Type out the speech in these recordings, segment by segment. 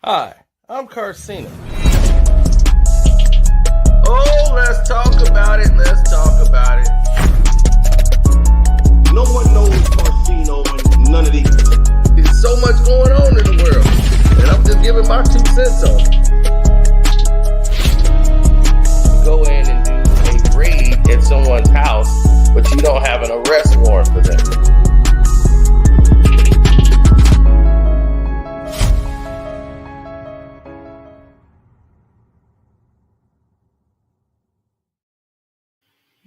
Hi, I'm Carcino. Oh, let's talk about it. Let's talk about it. No one knows Carcino and none of these. There's so much going on in the world, and I'm just giving my 2 cents on it. Go in and do a raid at someone's house, but you don't have an arrest warrant for them.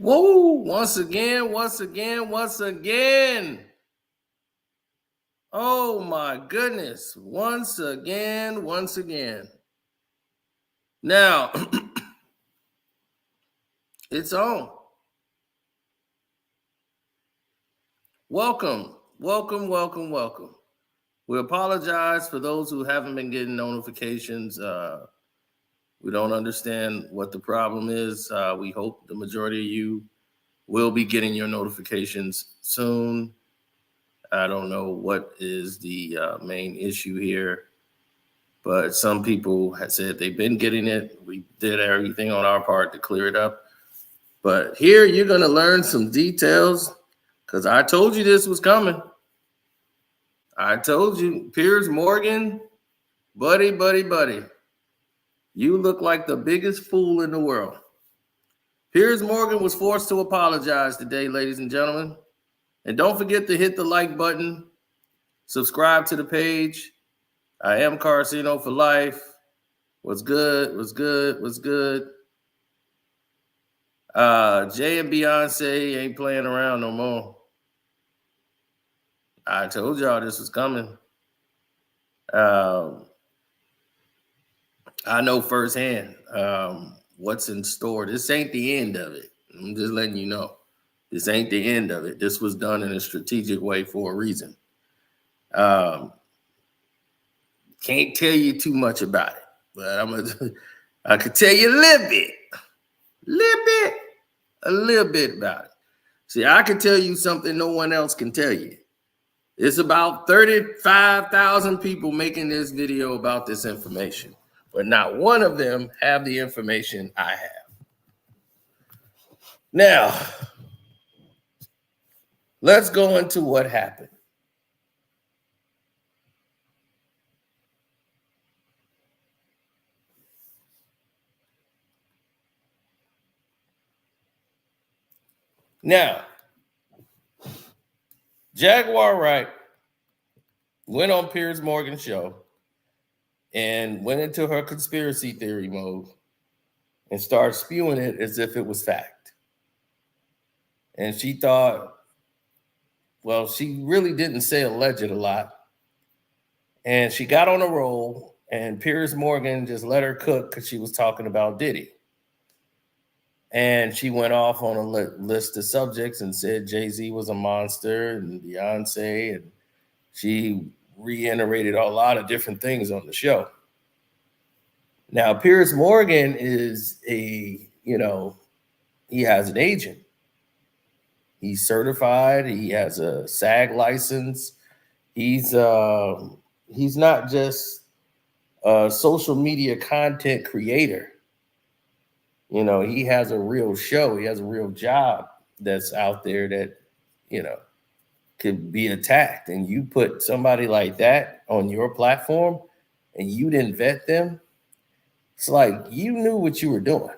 Whoa, once again. Oh my goodness. Once again. Now, it's on. Welcome. We apologize for those who haven't been getting notifications. We don't understand what the problem is. We hope the majority of you will be getting your notifications soon. I don't know what is the main issue here, but some people have said they've been getting it. We did everything on our part to clear it up. But here you're going to learn some details because I told you this was coming. I told you, Piers Morgan, buddy. You look like the biggest fool in the world. Piers Morgan was forced to apologize today, ladies and gentlemen. And don't forget to hit the like button. Subscribe to the page. I am Carcino for life. What's good? Jay and Beyonce ain't playing around no more. I told y'all this was coming. I know firsthand what's in store. This ain't the end of it. I'm just letting you know. This ain't the end of it. This was done in a strategic way for a reason. Can't tell you too much about it, but I could tell you a little bit about it. See, I can tell you something no one else can tell you. It's about 35,000 people making this video about this information, but not one of them have the information I have. Now, let's go into what happened. Now, Jaguar Wright went on Piers Morgan Show and went into her conspiracy theory mode and started spewing it as if it was fact. And she thought, well, she really didn't say alleged a lot. And she got on a roll, and Piers Morgan just let her cook because she was talking about Diddy. And she went off on a list of subjects and said Jay-Z was a monster and Beyonce, and she reiterated a lot of different things on the show. Now, Piers Morgan is he has an agent. He's certified. He has a SAG license. He's not just a social media content creator. He has a real show. He has a real job that's out there that, could be attacked. And you put somebody like that on your platform and you didn't vet them. It's like you knew what you were doing.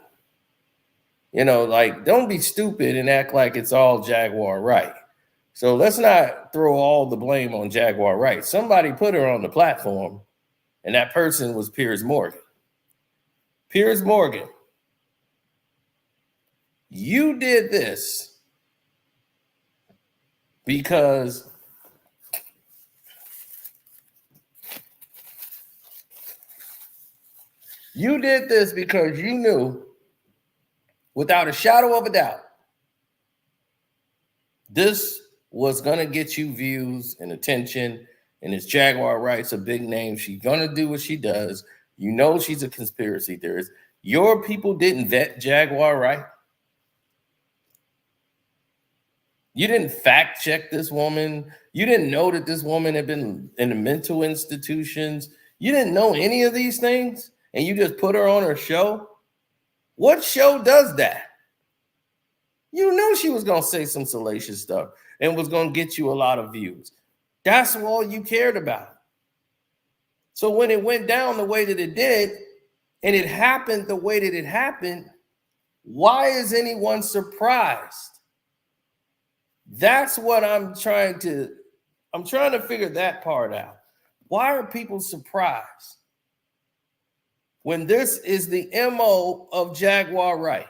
Don't be stupid and act like it's all Jaguar Wright. So let's not throw all the blame on Jaguar Wright. Somebody put her on the platform, and that person was Piers Morgan. Piers Morgan, you did this because you knew without a shadow of a doubt this was going to get you views and attention, and it's Jaguar Wright's a big name. She's going to do what she does. She's a conspiracy theorist. Your people didn't vet Jaguar Wright. You didn't fact check this woman. You didn't know that this woman had been in the mental institutions. You didn't know any of these things and you just put her on her show? What show does that? You knew she was going to say some salacious stuff and was going to get you a lot of views. That's all you cared about. So when it went down the way that it did, and it happened the way that it happened, why is anyone surprised? That's what I'm trying to figure that part out. Why are people surprised when this is the MO of Jaguar Wright?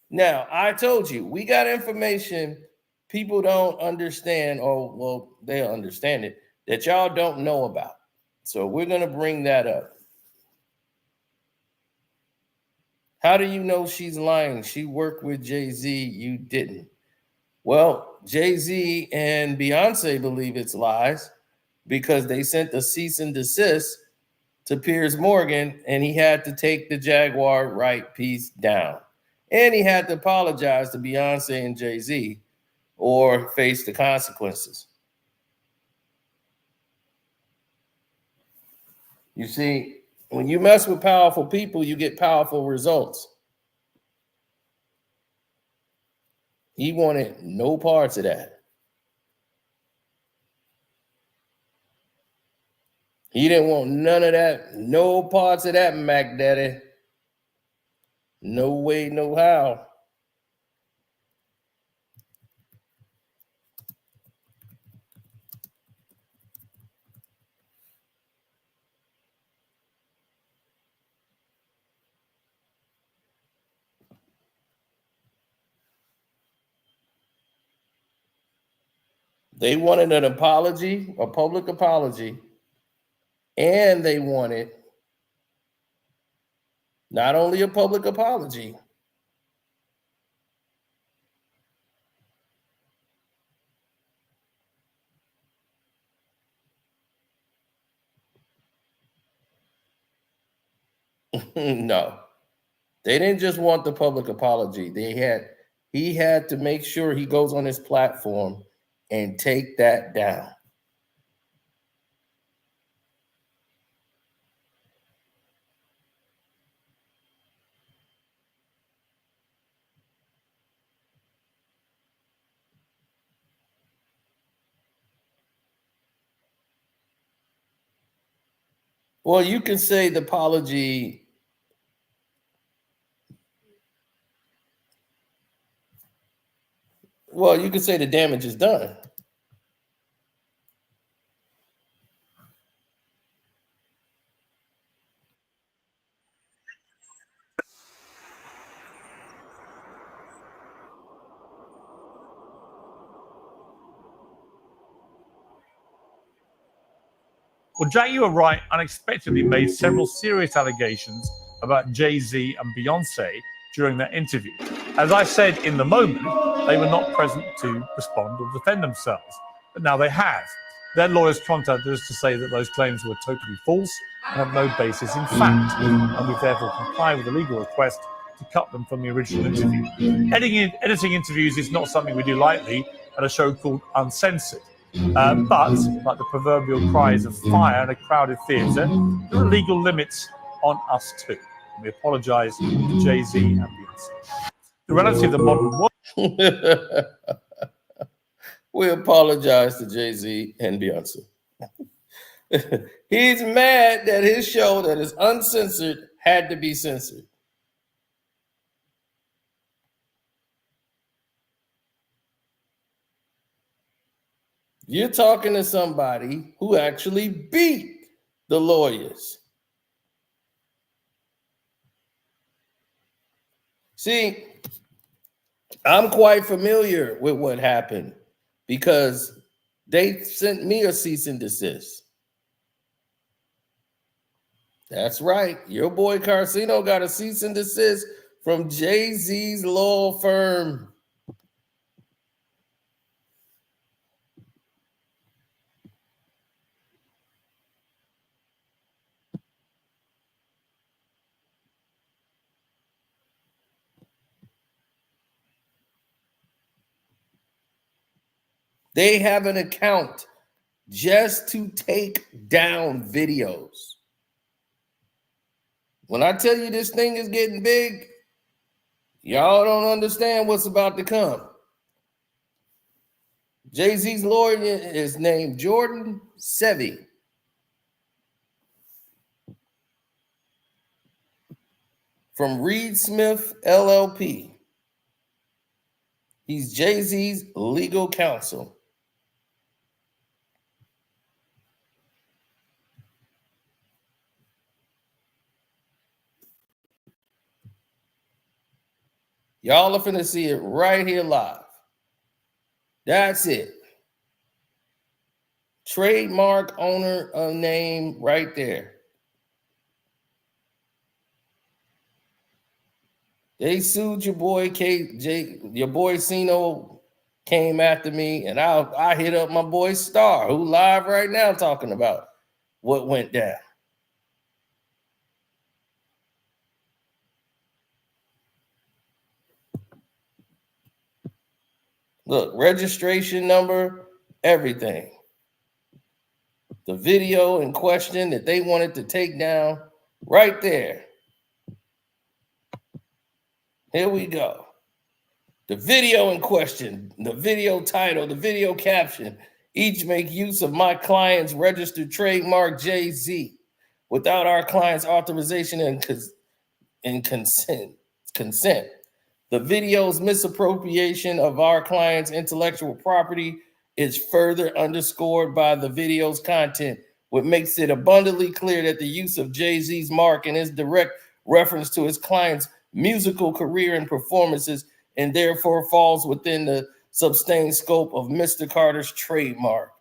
Now, I told you, we got information people don't understand, or, well, they'll understand it, that y'all don't know about. So we're going to bring that up. How do you know she's lying? She worked with Jay-Z, you didn't. Well, Jay-Z and Beyonce believe it's lies because they sent a cease and desist to Piers Morgan, and he had to take the Jaguar Wright piece down. And he had to apologize to Beyonce and Jay-Z or face the consequences. You see, when you mess with powerful people, you get powerful results. He wanted no parts of that. He didn't want none of that, no parts of that, Mac Daddy. No way, no how. They wanted an apology, a public apology, and they wanted not only a public apology, no, they didn't just want the public apology. He had to make sure he goes on his platform and take that down. Well, you can say the apology. Well, you can say the damage is done. Well, Jaguar Wright unexpectedly made several serious allegations about Jay-Z and Beyonce during that interview. As I said in the moment, they were not present to respond or defend themselves, but now they have. Their lawyers contacted us to say that those claims were totally false and have no basis in fact, and we've therefore complied with the legal request to cut them from the original interview. Editing interviews is not something we do lightly at a show called Uncensored. But, like the proverbial cries of fire in a crowded theatre, there are legal limits on us too. And we apologise to Jay-Z and Beyonce. The reality of the modern world. We apologize to Jay-Z and Beyonce. He's mad that his show that is uncensored had to be censored. You're talking to somebody who actually beat the lawyers. See, I'm quite familiar with what happened because they sent me a cease and desist. That's right. Your boy Carcino got a cease and desist from Jay-Z's law firm. They have an account just to take down videos. When I tell you this thing is getting big, y'all don't understand what's about to come. Jay-Z's lawyer is named Jordan Sevi. From Reed Smith LLP. He's Jay-Z's legal counsel. Y'all are finna see it right here live. That's it. Trademark owner of name right there. They sued your boy your boy Cino came after me, and I hit up my boy Star, who live right now talking about what went down. Look, registration number, everything. The video in question that they wanted to take down, right there. Here we go. The video in question, the video title, the video caption, each make use of my client's registered trademark Jay-Z without our client's authorization and consent. The video's misappropriation of our client's intellectual property is further underscored by the video's content, what makes it abundantly clear that the use of Jay-Z's mark and his direct reference to his client's musical career and performances, and therefore falls within the sustained scope of Mr. Carter's trademark.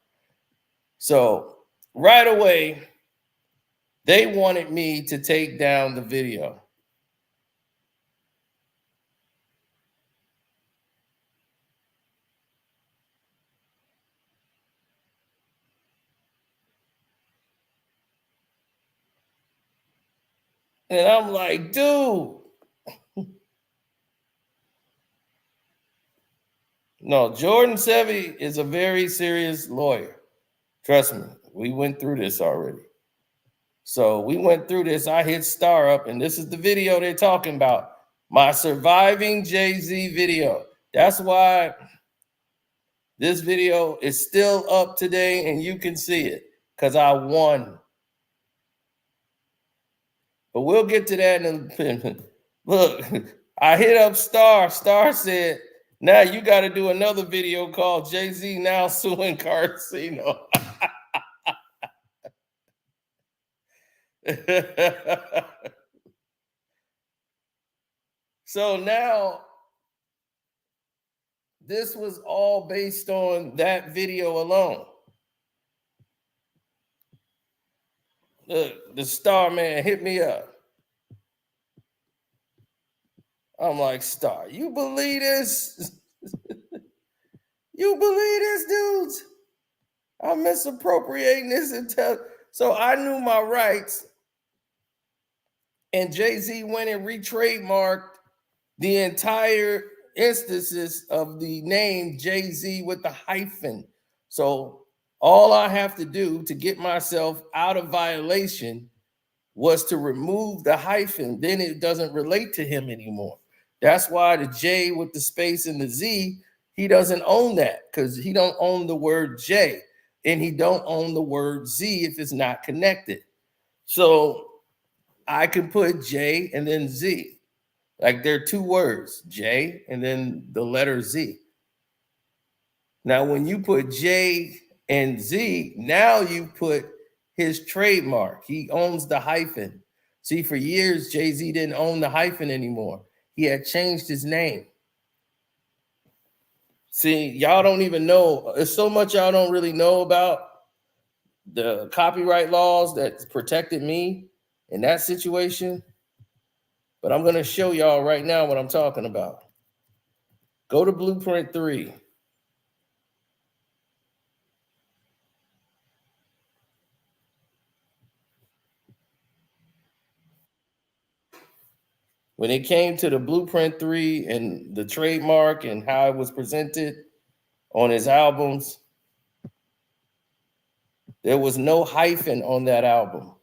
So right away, they wanted me to take down the video. And I'm like, dude. No, Jordan Sevi is a very serious lawyer. Trust me, we went through this already. So we went through this. I hit Star up, and this is the video they're talking about. My surviving Jay-Z video. That's why this video is still up today, and you can see it, because I won. But we'll get to that in a minute. Look, I hit up Star. Star said, now you got to do another video called Jay-Z Now Suing Carcino. So now, this was all based on that video alone. Look, the Star man hit me up. I'm like, Star, you believe this? You believe this, dudes? I'm misappropriating this intel. So I knew my rights. And Jay-Z went and retrademarked the entire instances of the name Jay-Z with the hyphen. So all I have to do to get myself out of violation was to remove the hyphen. Then it doesn't relate to him anymore. That's why the J with the space and the Z, he doesn't own that, because he don't own the word J, and he don't own the word Z if it's not connected. So I can put J and then Z. Like they're two words, J and then the letter Z. Now, when you put J and Z, now you put his trademark. He owns the hyphen. See, for years, Jay-Z didn't own the hyphen anymore. He had changed his name. See, y'all don't even know. There's so much y'all don't really know about the copyright laws that protected me in that situation. But I'm going to show y'all right now what I'm talking about. Go to Blueprint 3. When it came to the Blueprint 3 and the trademark and how it was presented on his albums, There was no hyphen on that album.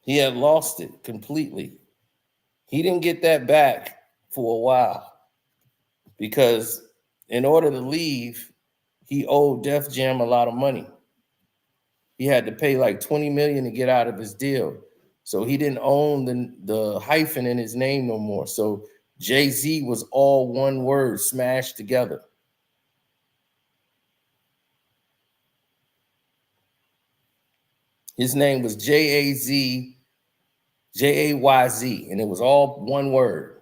He had lost it completely. He didn't get that back for a while because in order to leave, he owed Def Jam a lot of money. He had to pay like $20 million to get out of his deal. So he didn't own the hyphen in his name no more. So Jay-Z was all one word smashed together. His name was Jayz, and it was all one word.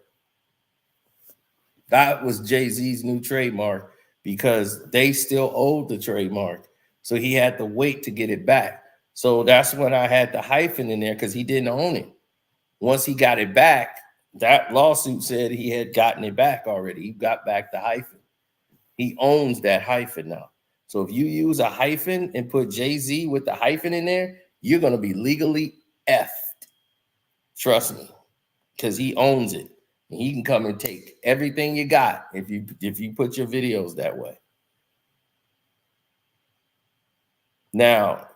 That was Jay-Z's new trademark because they still owed the trademark. So he had to wait to get it back. So that's when I had the hyphen in there because he didn't own it. Once he got it back, that lawsuit said he had gotten it back already. He got back the hyphen. He owns that hyphen now. So if you use a hyphen and put Jay-Z with the hyphen in there, you're going to be legally effed. Trust me, because he owns it. He can come and take everything you got if you put your videos that way. Now,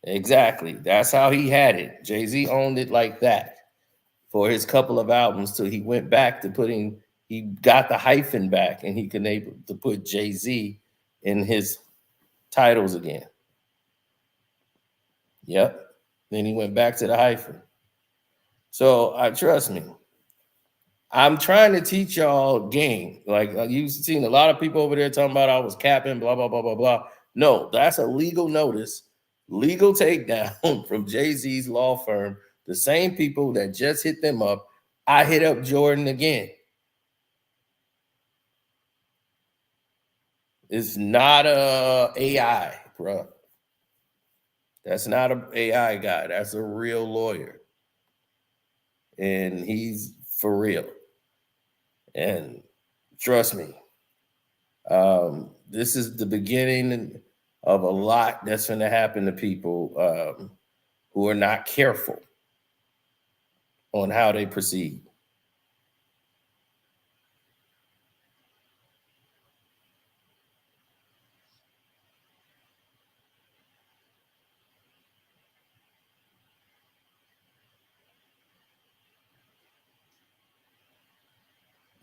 exactly. That's how he had it. Jay-Z owned it like that for his couple of albums till he went back to he got the hyphen back and he could able to put Jay-Z in his titles again. Yep. Then he went back to the hyphen. So trust me. I'm trying to teach y'all game. Like you've seen a lot of people over there talking about I was capping, blah, blah, blah, blah, blah. No, that's a legal notice, legal takedown from Jay-Z's law firm. The same people that just hit them up. I hit up Jordan again. It's not a AI, bro. That's not an AI guy. That's a real lawyer. And he's for real. And trust me, this is the beginning of a lot that's going to happen to people who are not careful on how they proceed.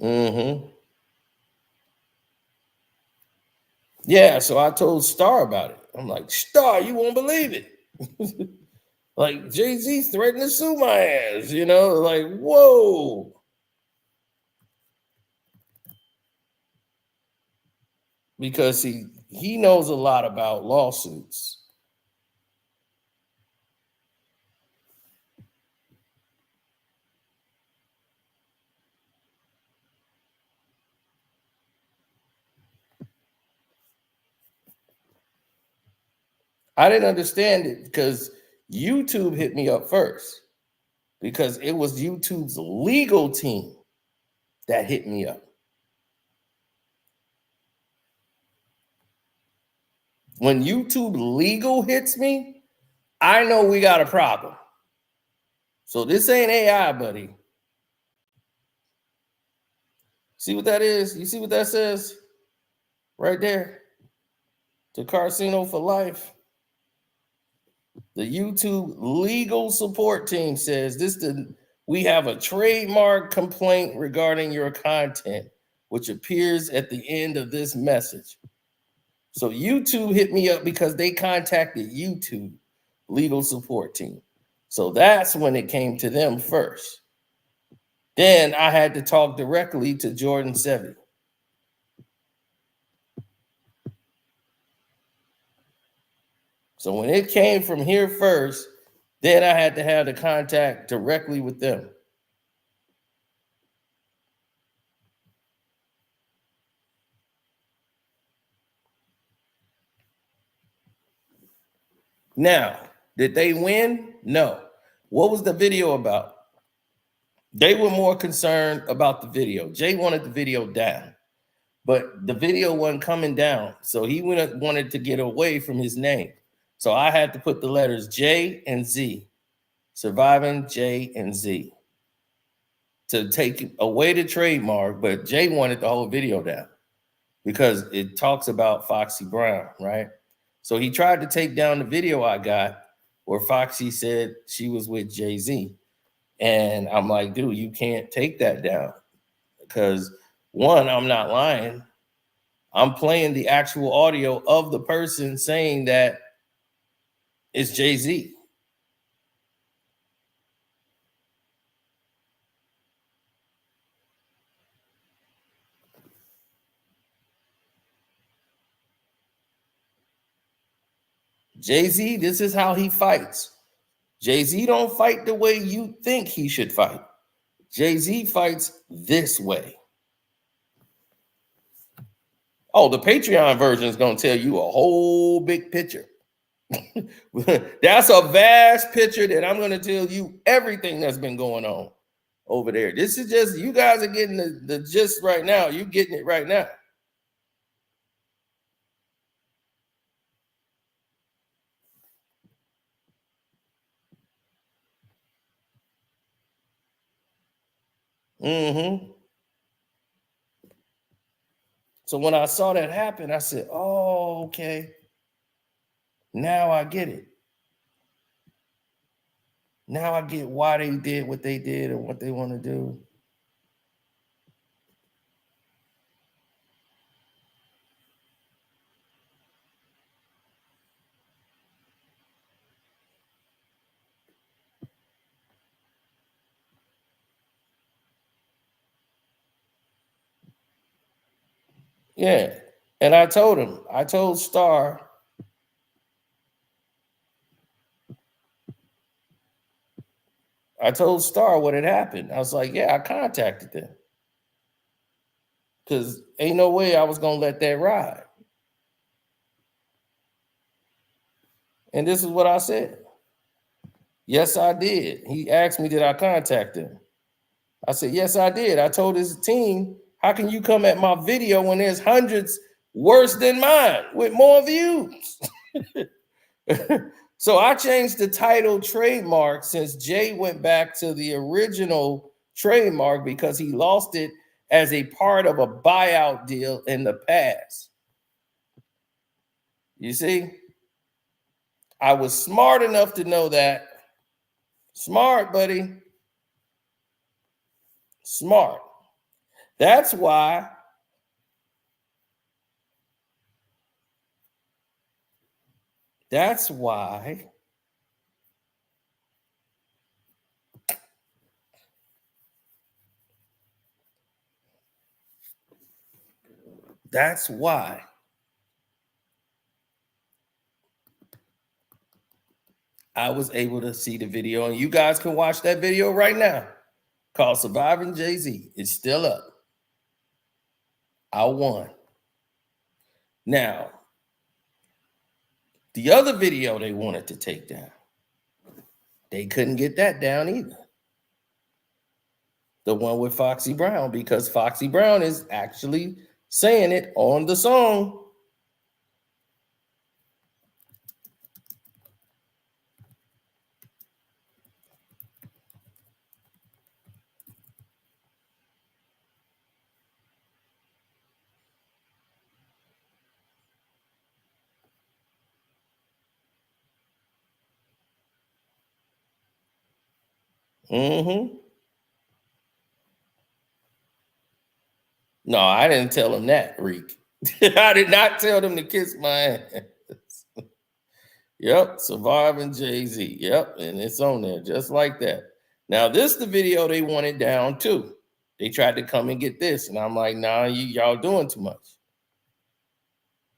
Mm-hmm. Yeah, so I told Star about it. I'm like, Star, you won't believe it. Like Jay-Z threatened to sue my ass, like, whoa. Because he knows a lot about lawsuits. I didn't understand it because YouTube hit me up first because it was YouTube's legal team that hit me up. When YouTube legal hits me, I know we got a problem. So this ain't AI, buddy. See what that is? You see what that says? Right there. The Casino for Life. The YouTube legal support team says we have a trademark complaint regarding your content, which appears at the end of this message. So YouTube hit me up because they contacted YouTube legal support team. So that's when it came to them first. Then I had to talk directly to Jordan Sevi. So when it came from here first, then I had to have the contact directly with them. Now, did they win? No. What was the video about? They were more concerned about the video. Jay wanted the video down, but the video wasn't coming down. So he wanted to get away from his name. So I had to put the letters J and Z, surviving J and Z. to take away the trademark, but Jay wanted the whole video down because it talks about Foxy Brown, right? So he tried to take down the video I got where Foxy said she was with Jay-Z. And I'm like, dude, you can't take that down because one, I'm not lying. I'm playing the actual audio of the person saying that it's Jay-Z. Jay-Z, this is how he fights. Jay-Z don't fight the way you think he should fight. Jay-Z fights this way. Oh, the Patreon version is going to tell you a whole big picture. That's a vast picture that I'm going to tell you everything that's been going on over there. This is just, you guys are getting the gist right now. You're getting it right now. So when I saw that happen, I said, oh, okay. Now I get it. Now I get why they did what they did and what they want to do. Yeah. And I told him, I told Star, what had happened. I was like, yeah, I contacted them. Because ain't no way I was going to let that ride. And this is what I said. Yes, I did. He asked me, did I contact him? I said, yes, I did. I told his team, how can you come at my video when there's hundreds worse than mine with more views? So I changed the title Trademark since Jay went back to the original Trademark because he lost it as a part of a buyout deal in the past. You see? I was smart enough to know that. Smart, buddy. Smart. That's why I was able to see the video, and you guys can watch that video right now called Surviving Jay-Z. It's still up. I won. Now, the other video they wanted to take down, they couldn't get that down either. The one with Foxy Brown, because Foxy Brown is actually saying it on the song. No, I didn't tell him that, Reek. I did not tell them to kiss my ass. Yep, Surviving Jay-Z. Yep, and it's on there just like that. Now, this is the video they wanted down too. They tried to come and get this, and I'm like, nah, y'all doing too much.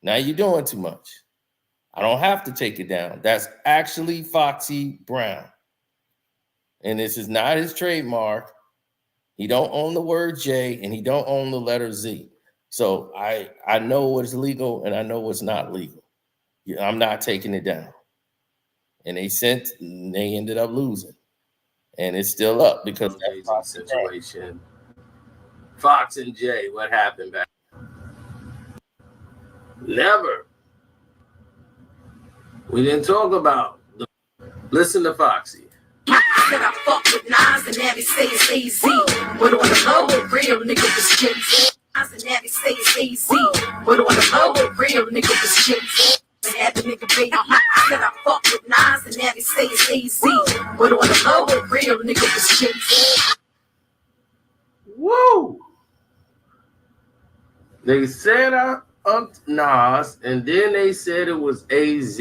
Now you're doing too much. I don't have to take it down. That's actually Foxy Brown. And this is not his trademark. He don't own the word J, and he don't own the letter Z. So I know what's legal and I know what's not legal. I'm not taking it down. And they ended up losing. And it's still up because of that situation. Fox and Jay, what happened back? Never. We didn't talk about listen to Foxy. said I fuck with Nas and Abby say it's AZ. But on the low, real nigga was Jay-Z. Nas and Abby say it's AZ. But on the low, real nigga was Jay-Z. And had the nigga baby. I said I fuck with Nas and Abby say it's AZ. But on the low, real nigga was Jay-Z. Woo! They said I upped Nas, and then they said it was AZ.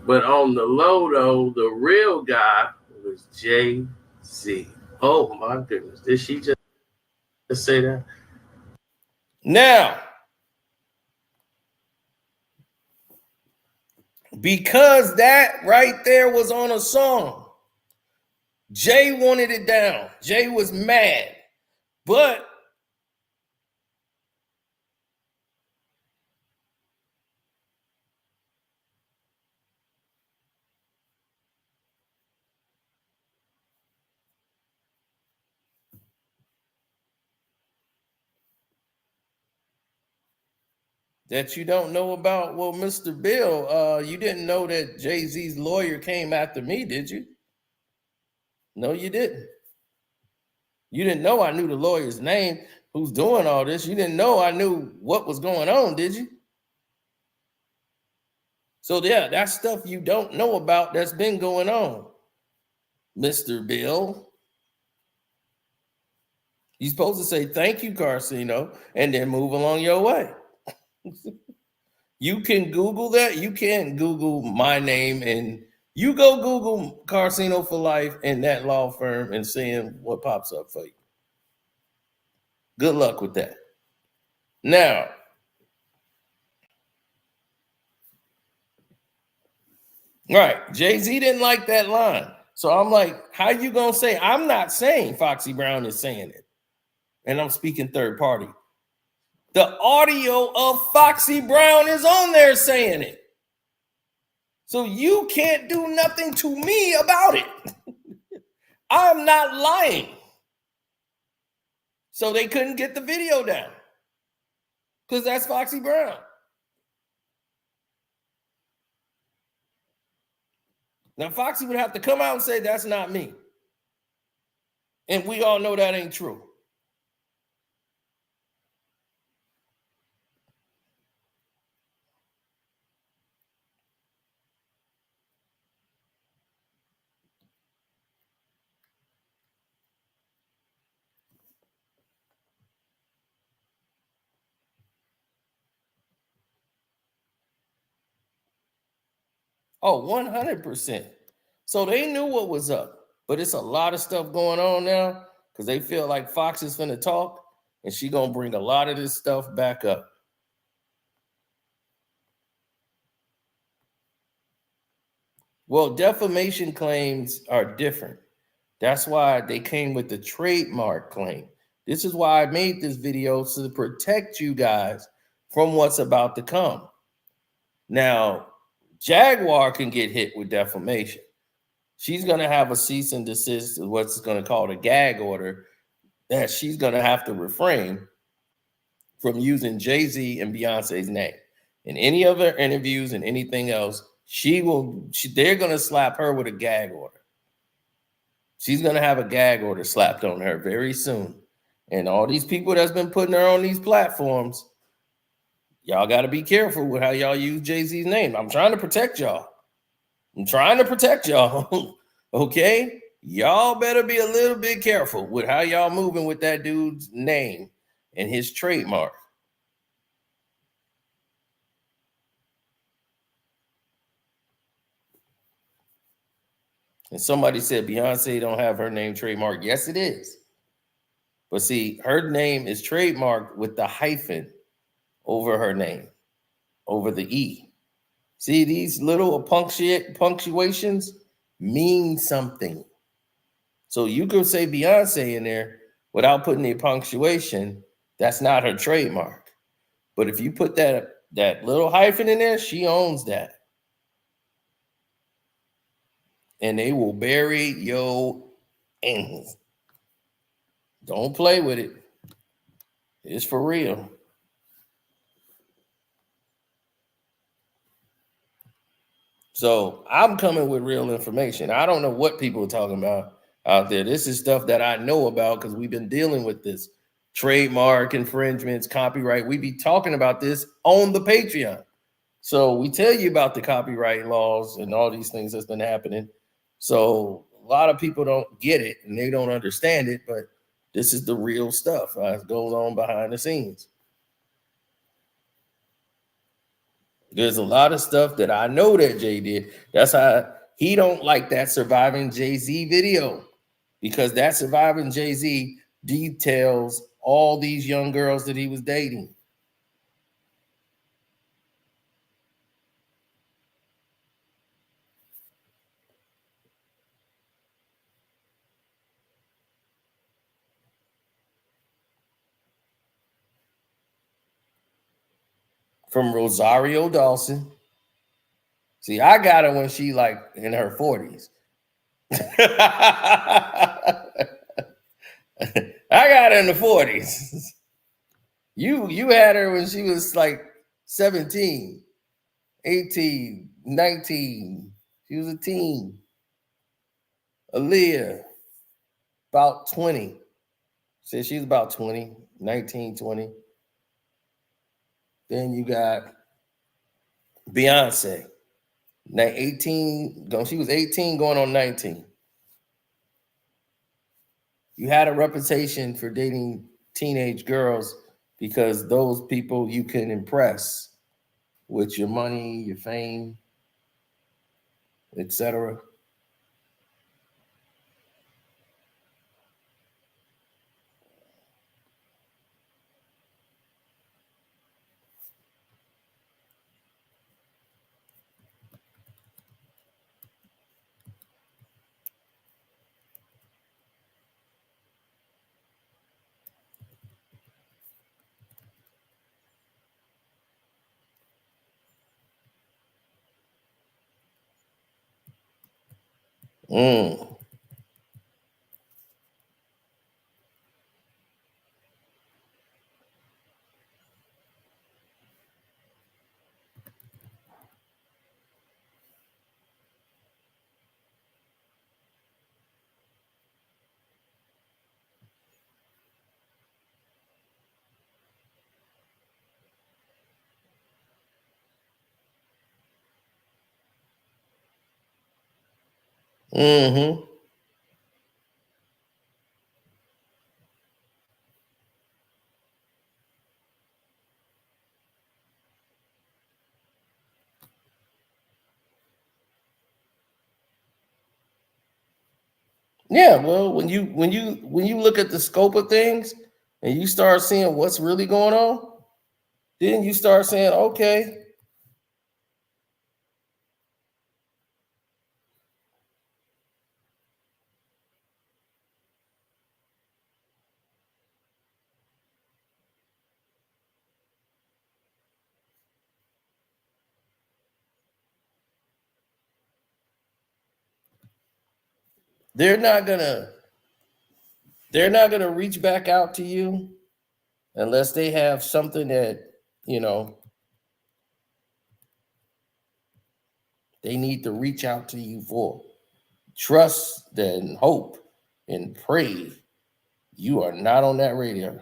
But on the low, though, the real guy was Jay-Z. Oh, my goodness. Did she just say that? Now, because that right there was on a song, Jay wanted it down. Jay was mad. But that you don't know about, well, Mr. Bill, you didn't know that Jay-Z's lawyer came after me, did you? No, you didn't. You didn't know I knew the lawyer's name who's doing all this. You didn't know I knew what was going on, did you? So, yeah, that's stuff you don't know about that's been going on, Mr. Bill. You're supposed to say, thank you, Carcino, and then move along your way. You can Google that. You can't Google my name, and you go Google Carcino for Life and that law firm and seeing what pops up for you. Good luck with that. Now, right, Jay-Z didn't like that line. So I'm like, how you going to say, I'm not saying Foxy Brown is saying it, and I'm speaking third party. The audio of Foxy Brown is on there saying it. So you can't do nothing to me about it. I'm not lying. So they couldn't get the video down because that's Foxy Brown. Now, Foxy would have to come out and say, that's not me. And we all know that ain't true. Oh, 100%. So they knew what was up, but it's a lot of stuff going on now because they feel like Fox is finna talk and she gonna bring a lot of this stuff back up. Well, defamation claims are different. That's why they came with the trademark claim. This is why I made this video, to protect you guys from what's about to come. Now, Jaguar can get hit with defamation. She's going to have a cease and desist, what's going to call a gag order, that she's going to have to refrain from using Jay-Z and Beyonce's name. In any other interviews and anything else, they're going to slap her with a gag order. She's going to have a gag order slapped on her very soon. And all these people that's been putting her on these platforms, y'all got to be careful with how y'all use Jay-Z's name. I'm trying to protect y'all. Okay? Y'all better be a little bit careful with how y'all moving with that dude's name and his trademark. And somebody said Beyonce don't have her name trademarked. Yes, it is. But see, her name is trademarked with the hyphen over her name, over the E. See, these little punctuations mean something. So you could say Beyonce in there without putting the punctuation. That's not her trademark. But if you put that little hyphen in there, she owns that. And they will bury your ass. Don't play with it. It's for real. So I'm coming with real information. I don't know what people are talking about out there. This is stuff that I know about because we've been dealing with this trademark infringements, copyright. We be talking about this on the Patreon. So we tell you about the copyright laws and all these things that's been happening. So a lot of people don't get it and they don't understand it, but this is the real stuff that goes on behind the scenes. There's a lot of stuff that I know that Jay did. That's how he don't like that Surviving Jay-Z video, because that Surviving Jay-Z details all these young girls that he was dating. From Rosario Dawson. See, I got her when she like in her 40s. I got her in the 40s. You had her when she was like 17, 18, 19. She was a teen. Aaliyah, about 20. Said she's about 20, 19, 20. Then you got Beyonce. 18, she was 18 going on 19. You had a reputation for dating teenage girls because those people you can impress with your money, your fame, etc. Mm. Mm-hmm. Yeah, well, when you look at the scope of things and you start seeing what's really going on, then you start saying, okay, they're not gonna reach back out to you unless they have something that, they need to reach out to you for. Trust and hope and pray you are not on that radio.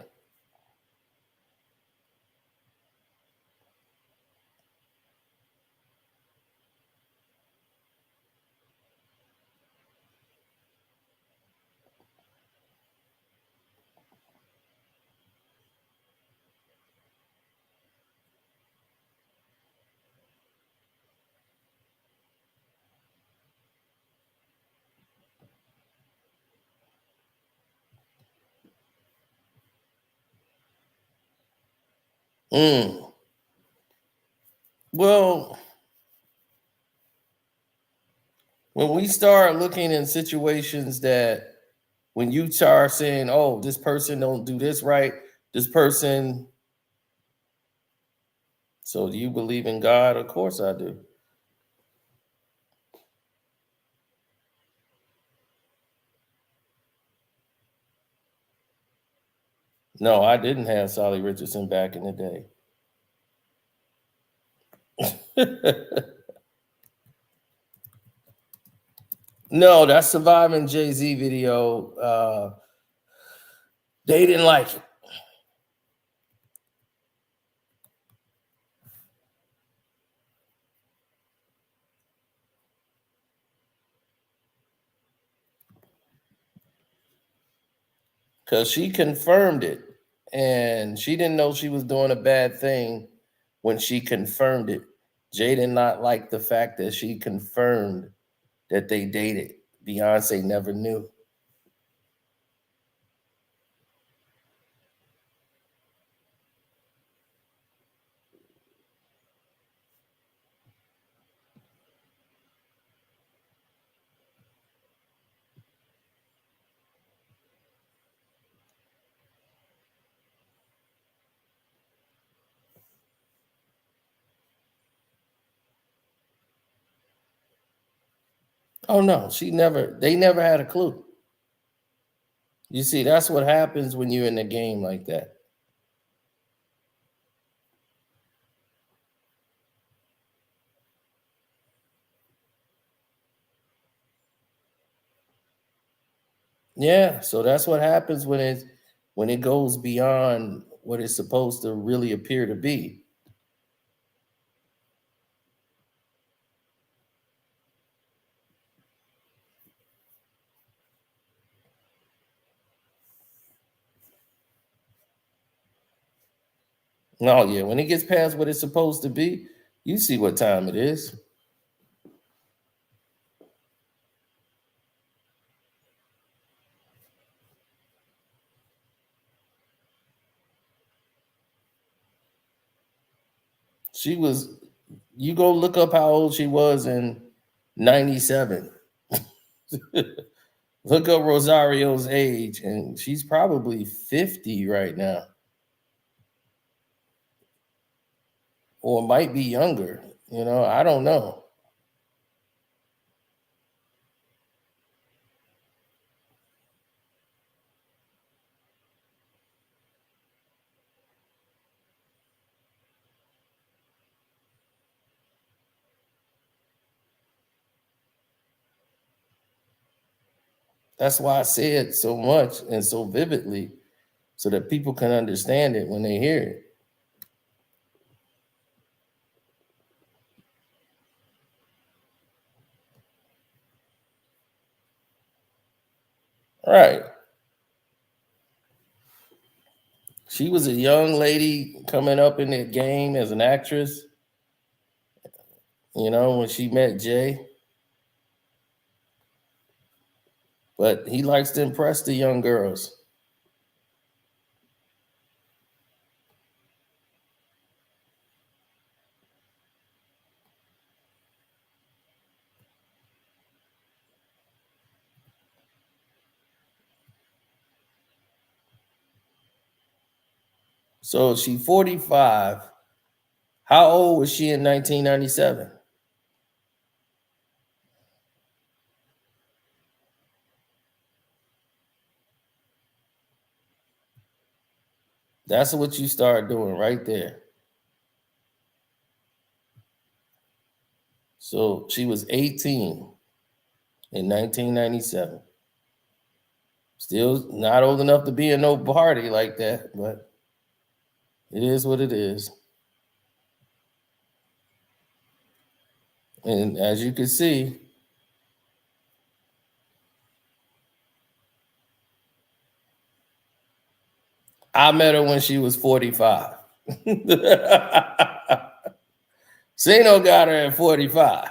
Mm. Well, when we start looking in situations that when you start saying, oh, this person don't do this right, this person. So do you believe in God? Of course I do. No, I didn't have Solly Richardson back in the day. No, that Surviving Jay-Z video. They didn't like it. Because she confirmed it, and she didn't know she was doing a bad thing when she confirmed it. Jay did not like the fact that she confirmed that they dated. Beyonce never knew. Oh no, they never had a clue. You see, that's what happens when you're in the game like that. Yeah, so that's what happens when it goes beyond what it's supposed to really appear to be. Oh yeah, when it gets past what it's supposed to be, you see what time it is. You go look up how old she was in 97. Look up Rosario's age, and she's probably 50 right now. Or might be younger. I don't know. That's why I say it so much and so vividly, so that people can understand it when they hear it. Right. She was a young lady coming up in the game as an actress, when she met Jay. But he likes to impress the young girls. So she's 45. How old was she in 1997? That's what you start doing right there. So she was 18 in 1997. Still not old enough to be in no party like that, but it is what it is. And as you can see, I met her when she was 45. Sino got her at 45.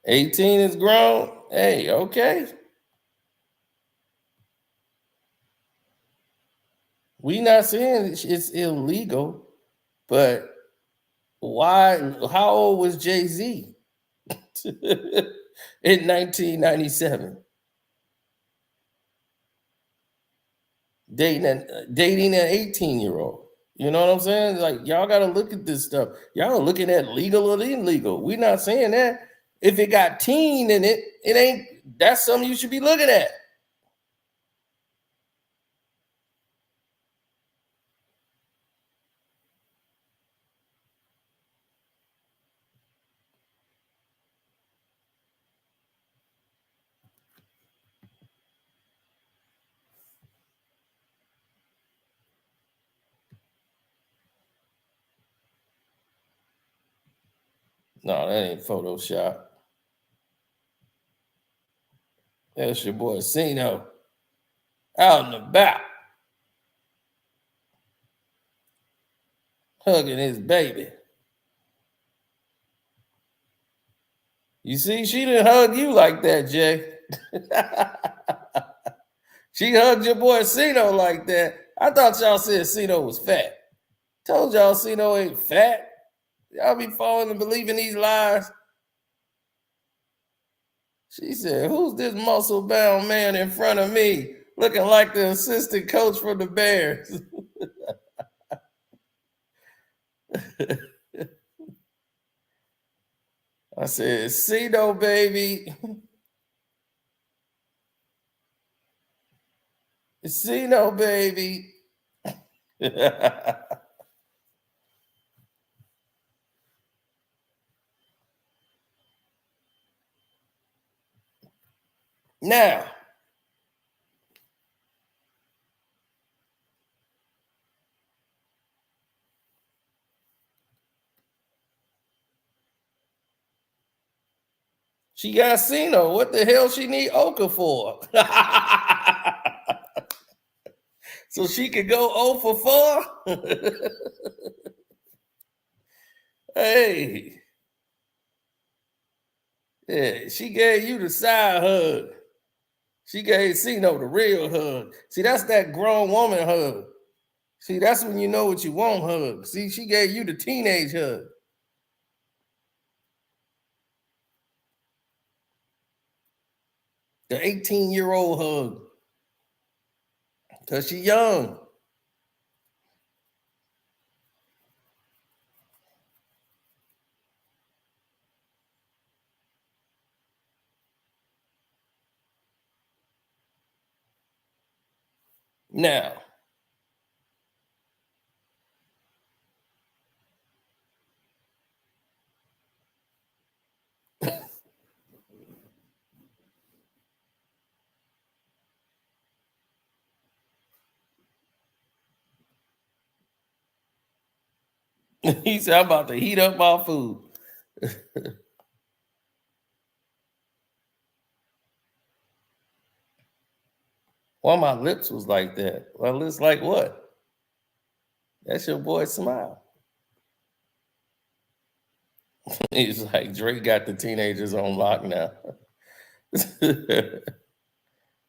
$18 is grown. Hey, okay. We not saying it's illegal, but why? How old was Jay-Z in 1997? Dating an 18-year-old. You know what I'm saying? Like, y'all got to look at this stuff. Y'all are looking at legal or illegal. We're not saying that. If it got teen in it, that's something you should be looking at. No, that ain't Photoshop. That's your boy Cino out and about, hugging his baby. You see, she didn't hug you like that, Jay. She hugged your boy Cino like that. I thought y'all said Cino was fat. Told y'all Cino ain't fat. Y'all be falling and believing these lies. She said, who's this muscle-bound man in front of me looking like the assistant coach for the Bears? I said, Cino, baby. Cino, baby. Now, she got Cino. What the hell she need Oka for? So she could go 0 for 4? Hey. Yeah, she gave you the side hug. She gave Cino the real hug. See, that's that grown woman hug. See, that's when you know what you want hug. See, she gave you the teenage hug. The 18-year-old hug. Because she young. Now, he said, I'm about to heat up my food. Why my lips was like that? My lips like what? That's your boy smile. He's like, Drake got the teenagers on lock now.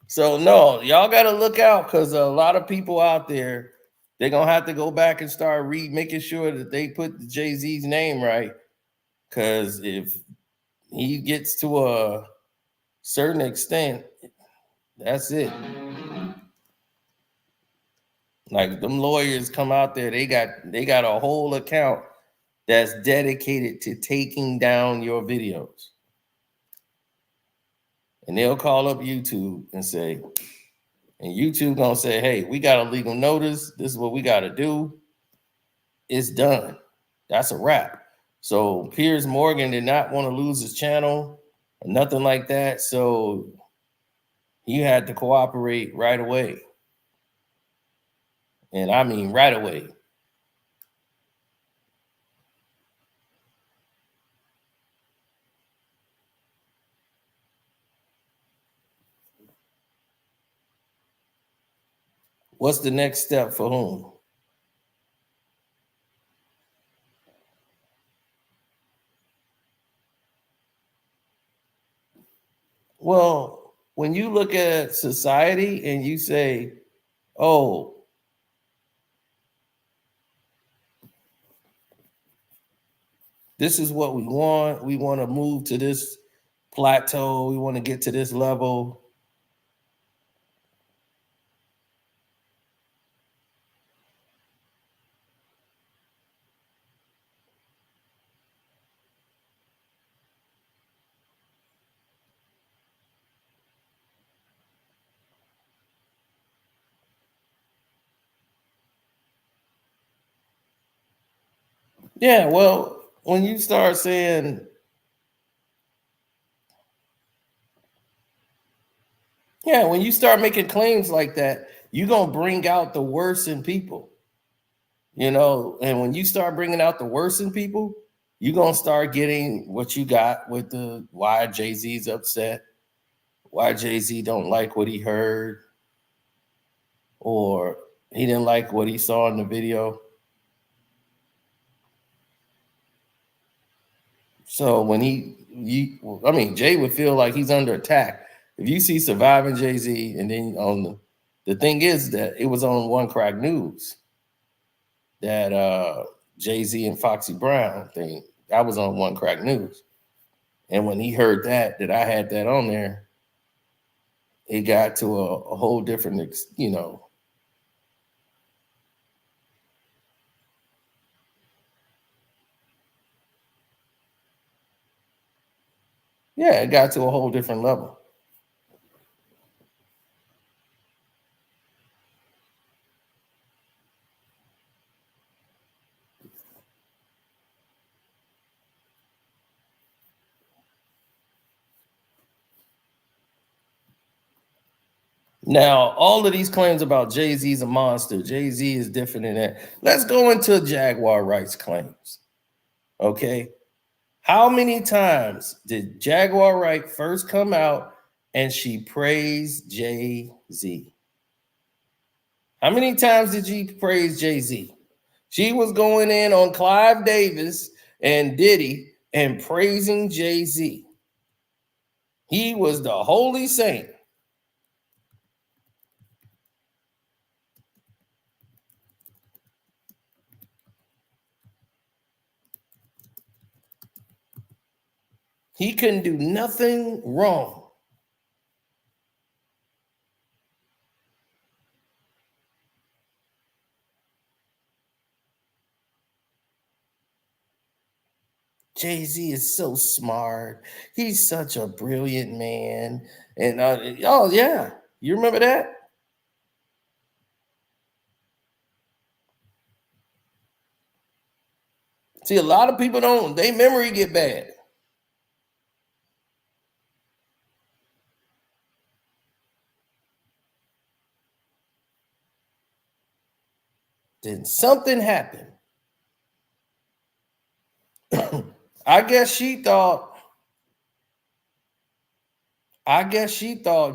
So no, y'all got to look out because a lot of people out there, they're going to have to go back and start making sure that they put Jay-Z's name right. Because if he gets to a certain extent, that's it. Like them lawyers come out there, they got a whole account that's dedicated to taking down your videos. And they'll call up YouTube and say, and YouTube gonna say, hey, we got a legal notice. This is what we got to do. It's done. That's a wrap. So Piers Morgan did not want to lose his channel or nothing like that. So he had to cooperate right away. And I mean right away. What's the next step for whom? Well, when you look at society and you say, oh, this is what we want to move to this plateau, we want to get to this level. Yeah, well, when you start saying, yeah, when you start making claims like that, you're going to bring out the worst in people, you know, and when you start bringing out the worst in people, you're going to start getting what you got with the why Jay-Z's upset, why Jay-Z don't like what he heard, or he didn't like what he saw in the video. So when Jay would feel like he's under attack. If you see Surviving Jay-Z, and then on the thing is that it was on One Crack News, that Jay-Z and Foxy Brown thing, that was on One Crack News. And when he heard that I had that on there, it got to a whole different, yeah, it got to a whole different level. Now, all of these claims about Jay-Z's a monster, Jay-Z is different than that. Let's go into Jaguar Wright's claims. Okay. How many times did Jaguar Wright first come out and she praised Jay-Z? How many times did she praise Jay-Z? She was going in on Clive Davis and Diddy and praising Jay-Z. He was the holy saint. He couldn't do nothing wrong. Jay-Z is so smart. He's such a brilliant man. And oh yeah, you remember that? See, a lot of people don't, their memory get bad. Then something happened. I guess she thought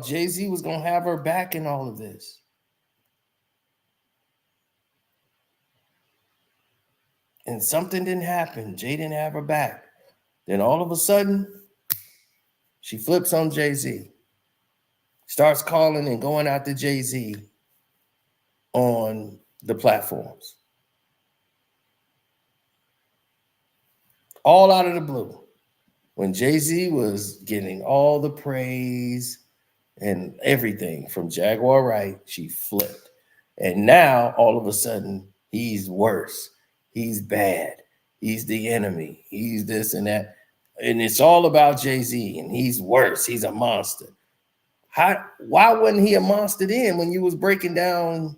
Jay-Z was going to have her back in all of this. And something didn't happen. Jay didn't have her back. Then all of a sudden, she flips on Jay-Z. Starts calling and going out to Jay-Z on the platforms. All out of the blue. When Jay-Z was getting all the praise and everything from Jaguar Wright, she flipped. And now, all of a sudden, he's worse. He's bad. He's the enemy. He's this and that. And it's all about Jay-Z, and he's worse. He's a monster. Why wasn't he a monster then when you was breaking down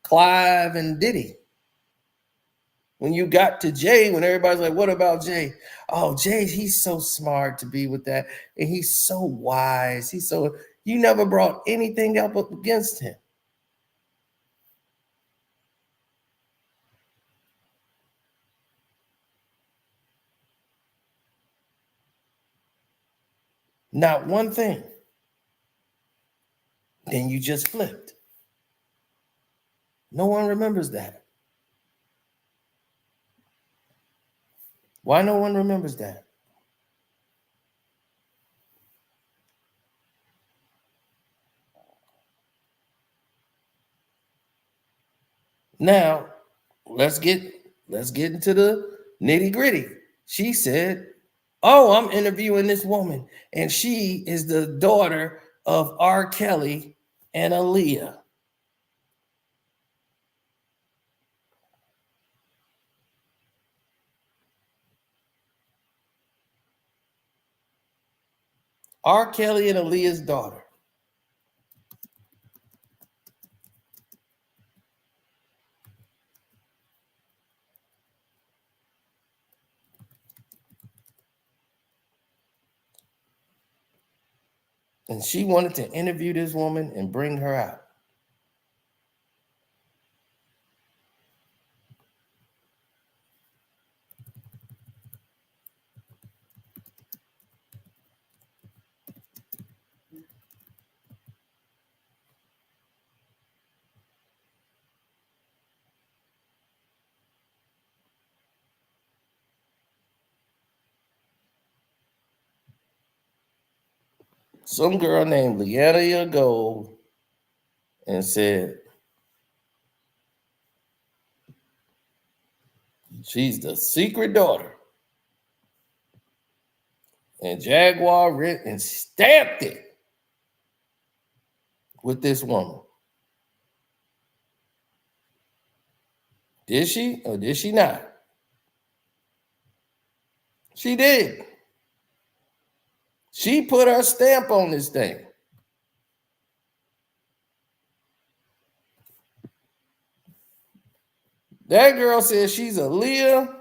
Clive and Diddy? When you got to Jay, when everybody's like, what about Jay? Oh, Jay, he's so smart to be with that. And he's so wise. You never brought anything up against him. Not one thing. Then you just flipped. No one remembers that. Why no one remembers that? Now, let's get into the nitty-gritty. She said, oh, I'm interviewing this woman, and she is the daughter of R. Kelly and Aaliyah. R. Kelly and Aaliyah's daughter. And she wanted to interview this woman and bring her out. some girl named Leanna Gold and said she's the secret daughter. And Jaguar Wright and stamped it with this woman. Did she or did she not? She did. She put her stamp on this thing. That girl says she's a Leah.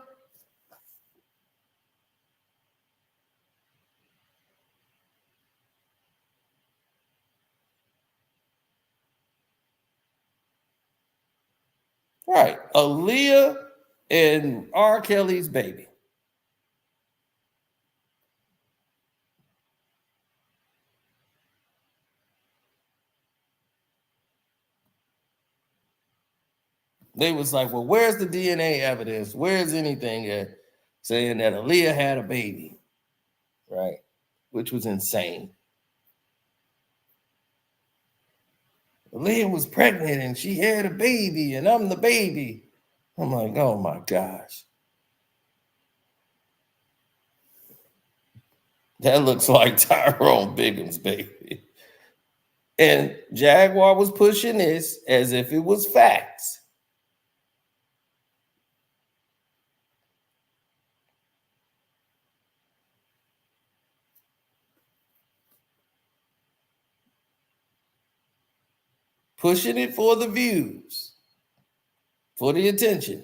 Right, Aaliyah and R. Kelly's baby. They was like, well, where's the DNA evidence? Where's anything saying that Aaliyah had a baby? Right, which was insane. Aaliyah was pregnant and she had a baby and I'm the baby. I'm like, oh my gosh. That looks like Tyrone Bigum's baby. And Jaguar was pushing this as if it was facts. Pushing it for the views, for the attention.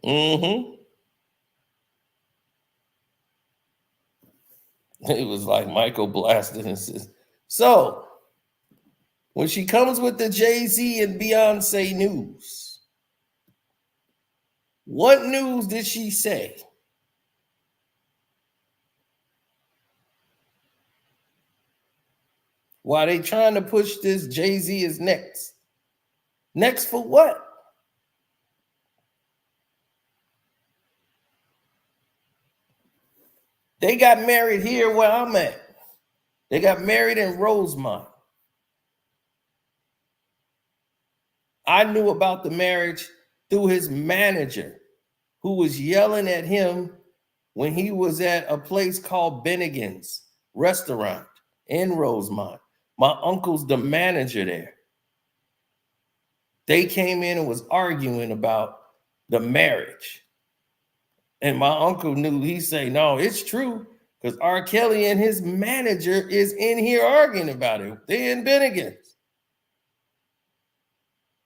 Mm-hmm. It was like Michael blasted and says, so when she comes with the Jay-Z and Beyonce news, what news did she say? Why they trying to push this Jay-Z is next? Next for what? They got married here where I'm at. They got married in Rosemont. I knew about the marriage through his manager, who was yelling at him when he was at a place called Bennigan's restaurant in Rosemont. My uncle's the manager there. They came in and was arguing about the marriage. And my uncle knew, he say, no, it's true. Because R. Kelly and his manager is in here arguing about it. They're in Bennigan's.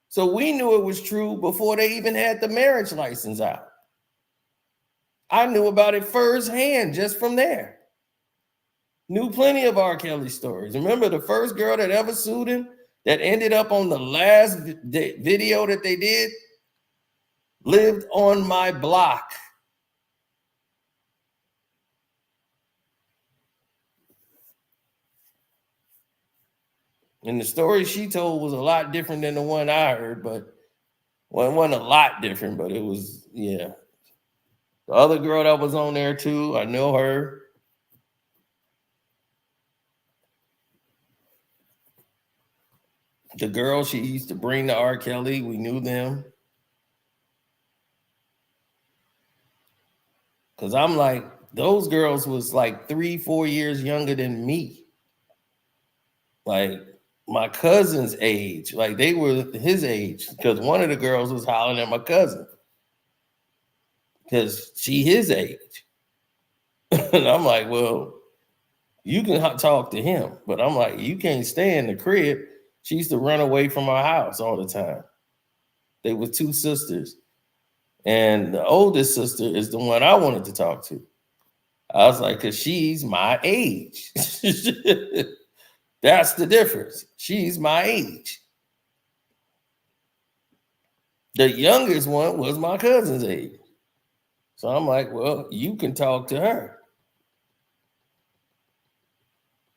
So we knew it was true before they even had the marriage license out. I knew about it firsthand just from there. Knew plenty of R. Kelly stories. Remember the first girl that ever sued him that ended up on the last video that they did? Lived on my block. And the story she told was a lot different than the one I heard, but well, it wasn't a lot different, but it was, yeah. The other girl that was on there too, I know her. The girl she used to bring to R. Kelly, we knew them. Because I'm like, those girls was like 3-4 years younger than me. Like, my cousin's age, like they were his age, because one of the girls was hollering at my cousin because she his age. And I'm like, well, you can talk to him, but I'm like, you can't stay in the crib. She used to run away from our house all the time. They were two sisters, and the oldest sister is the one I wanted to talk to. I was like, because she's my age. That's the difference. She's my age. The youngest one was my cousin's age. So I'm like, well, you can talk to her.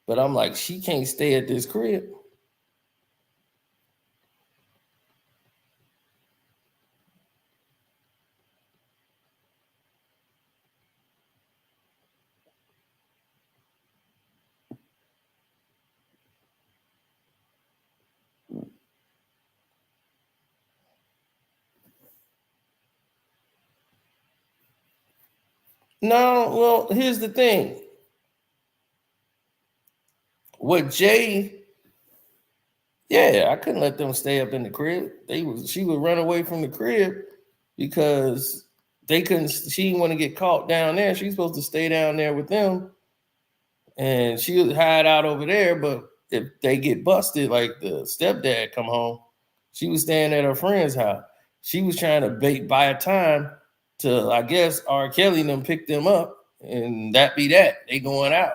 But I'm like, she can't stay at this crib. No, well, here's the thing. With Jay, yeah, I couldn't let them stay up in the crib. She would run away from the crib because they couldn't. She didn't want to get caught down there. She's supposed to stay down there with them, and she would hide out over there. But if they get busted, like the stepdad come home, she was staying at her friend's house. She was trying to buy a time to, I guess, R. Kelly and them pick them up, and that be that. They going out.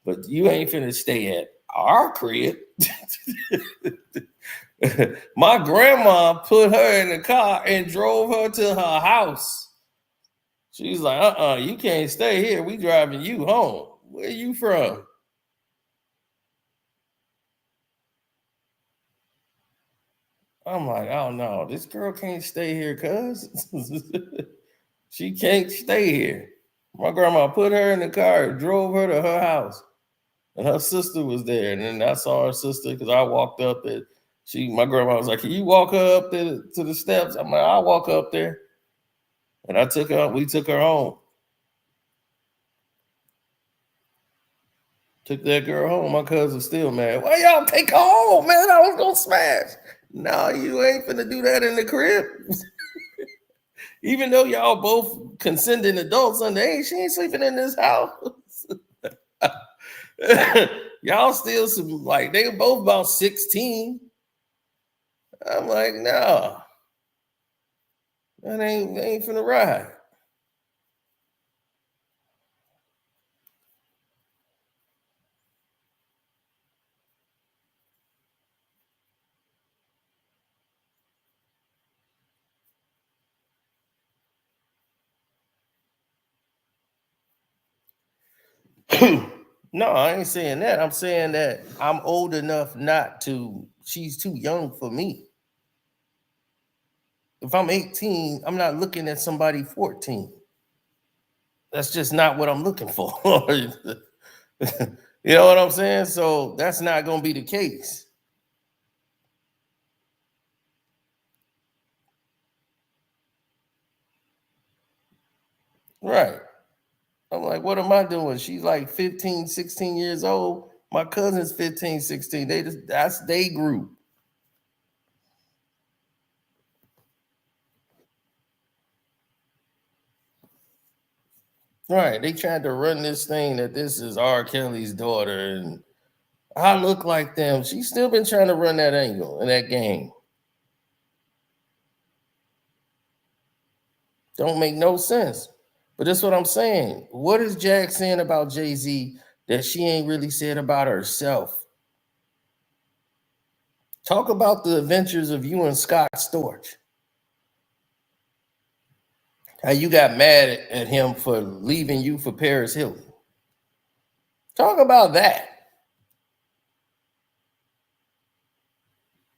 But you ain't finna stay at our crib. My grandma put her in the car and drove her to her house. She's like, you can't stay here. We driving you home. Where you from? I'm like, oh no, this girl can't stay here, cuz. She can't stay here. My grandma put her in the car, drove her to her house, and her sister was there. And then I saw her sister because I walked up and my grandma was like, can you walk her up to the steps? I'm like, I'll walk up there. And we took her home. Took that girl home. My cousin's still mad. Why y'all take her home, man? I was gonna smash. No, you ain't finna do that in the crib. Even though y'all both consenting adults underage, she ain't sleeping in this house. Y'all still some, like, they were both about 16. I'm like, no. That ain't finna ride. No, I ain't saying that. I'm saying that I'm old enough not to, she's too young for me. If I'm 18, I'm not looking at somebody 14. That's just not what I'm looking for. You know what I'm saying? So that's not going to be the case. Right. I'm like, what am I doing? She's like 15, 16 years old. My cousin's 15, 16. That's they group. Right. They tried to run this thing that this is R. Kelly's daughter and I look like them. She's still been trying to run that angle in that game. Don't make no sense. But that's what I'm saying. What is Jack saying about Jay-Z that she ain't really said about herself? Talk about the adventures of you and Scott Storch. How you got mad at him for leaving you for Paris Hilton. Talk about that.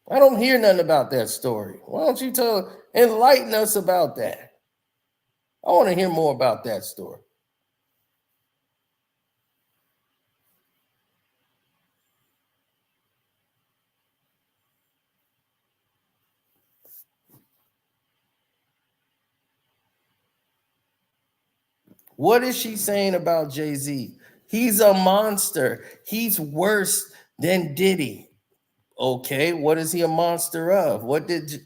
I don't hear nothing about that story. Why don't you enlighten us about that? I want to hear more about that story. What is she saying about Jay-Z? He's a monster. He's worse than Diddy. Okay, what is he a monster of? What did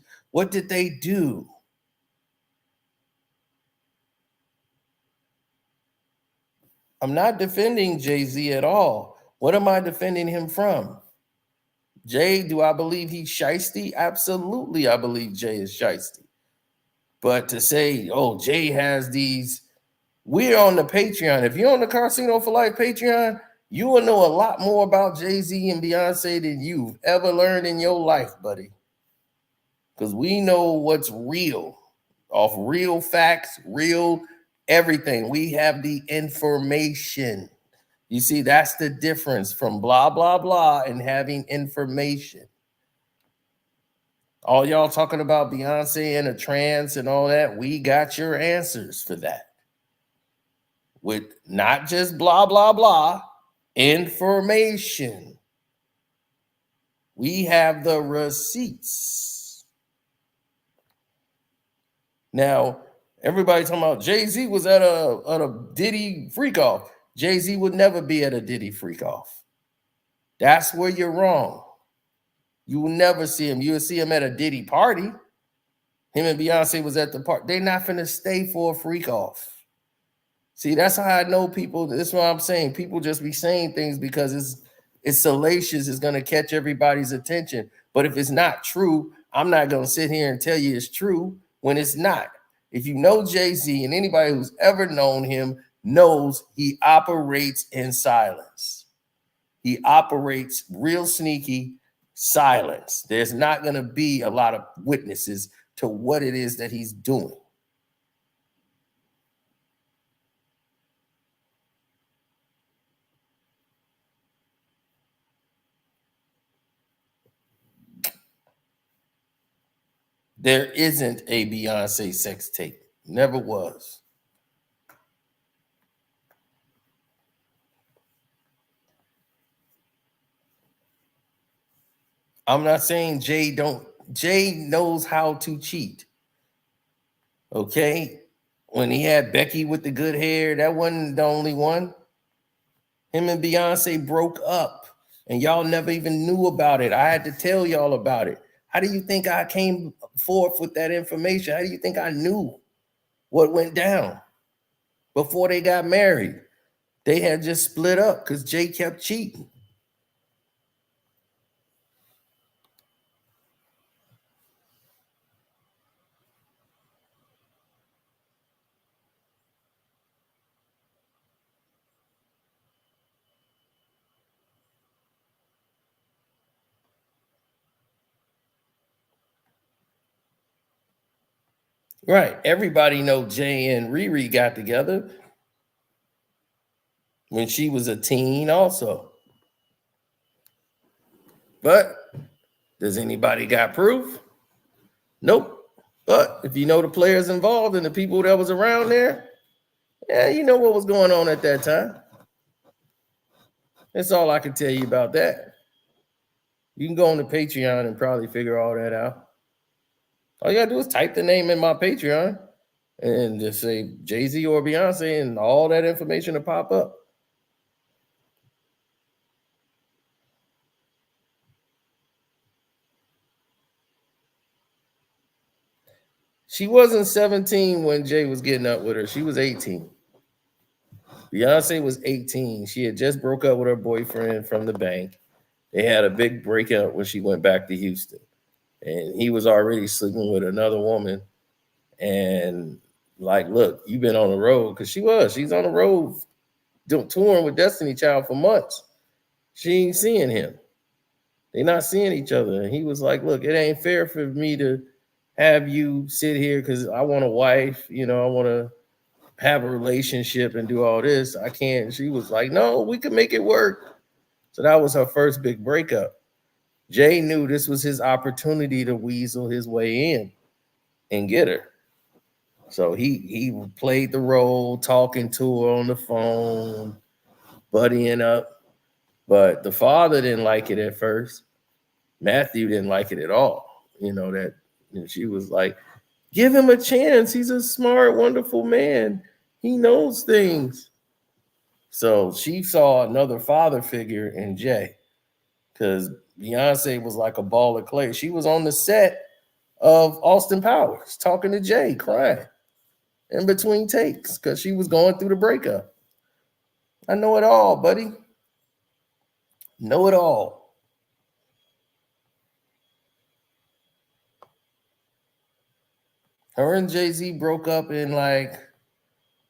they do? I'm not defending Jay-Z at all. What am I defending him from? Jay, do I believe he's shiesty? Absolutely, I believe Jay is shiesty. But to say, oh, Jay has these, we're on the Patreon. If you're on the Carcino for Life Patreon, you will know a lot more about Jay-Z and Beyonce than you've ever learned in your life, buddy. Because we know what's real, off real facts, real everything. We have the information. You see, that's the difference from blah, blah, blah and having information. All y'all talking about Beyonce and a trance and all that, we got your answers for that. With not just blah, blah, blah, information. We have the receipts. Now, everybody talking about Jay-Z was at a Diddy freak off. Jay-Z would never be at a Diddy freak off. That's where you're wrong. You will never see him. You will see him at a Diddy party. Him and Beyonce was at the party. They're not finna stay for a freak off. See, that's how I know people. That's what I'm saying. People just be saying things because it's salacious. It's gonna catch everybody's attention. But if it's not true, I'm not gonna sit here and tell you it's true when it's not. If you know Jay-Z and anybody who's ever known him knows he operates in silence. He operates real sneaky silence. There's not going to be a lot of witnesses to what it is that he's doing. There isn't a Beyonce sex tape. Never was. I'm not saying Jay knows how to cheat. Okay? When he had Becky with the good hair, that wasn't the only one. Him and Beyonce broke up, and y'all never even knew about it. I had to tell y'all about it. How do you think I came forth with that information? How do you think I knew what went down before they got married? They had just split up because Jay kept cheating. Right. Everybody know Jay and Riri got together when she was a teen also. But does anybody got proof? Nope. But if you know the players involved and the people that was around there, yeah, you know what was going on at that time. That's all I can tell you about that. You can go on the Patreon and probably figure all that out. All you gotta do is type the name in my Patreon and just say Jay-Z or Beyonce, and all that information will pop up. She wasn't 17 when Jay was getting up with her. She was 18. Beyonce was 18. She had just broke up with her boyfriend from the bank. They had a big breakup when she went back to Houston. And he was already sleeping with another woman. And like, look, you've been on the road, because she's on the road touring with Destiny Child for months. She ain't seeing him. They're not seeing each other. And he was like, look, it ain't fair for me to have you sit here because I want a wife, I want to have a relationship and do all this. I can't. She was like, no, we can make it work. So that was her first big breakup. Jay knew this was his opportunity to weasel his way in and get her. So he played the role, talking to her on the phone, buddying up. But the father didn't like it at first. Matthew didn't like it at all. She was like, give him a chance. He's a smart, wonderful man. He knows things. So she saw another father figure in Jay, because Beyonce was like a ball of clay. She was on the set of Austin Powers talking to Jay, crying in between takes because she was going through the breakup. I know it all, buddy. Know it all. Her and Jay-Z broke up in I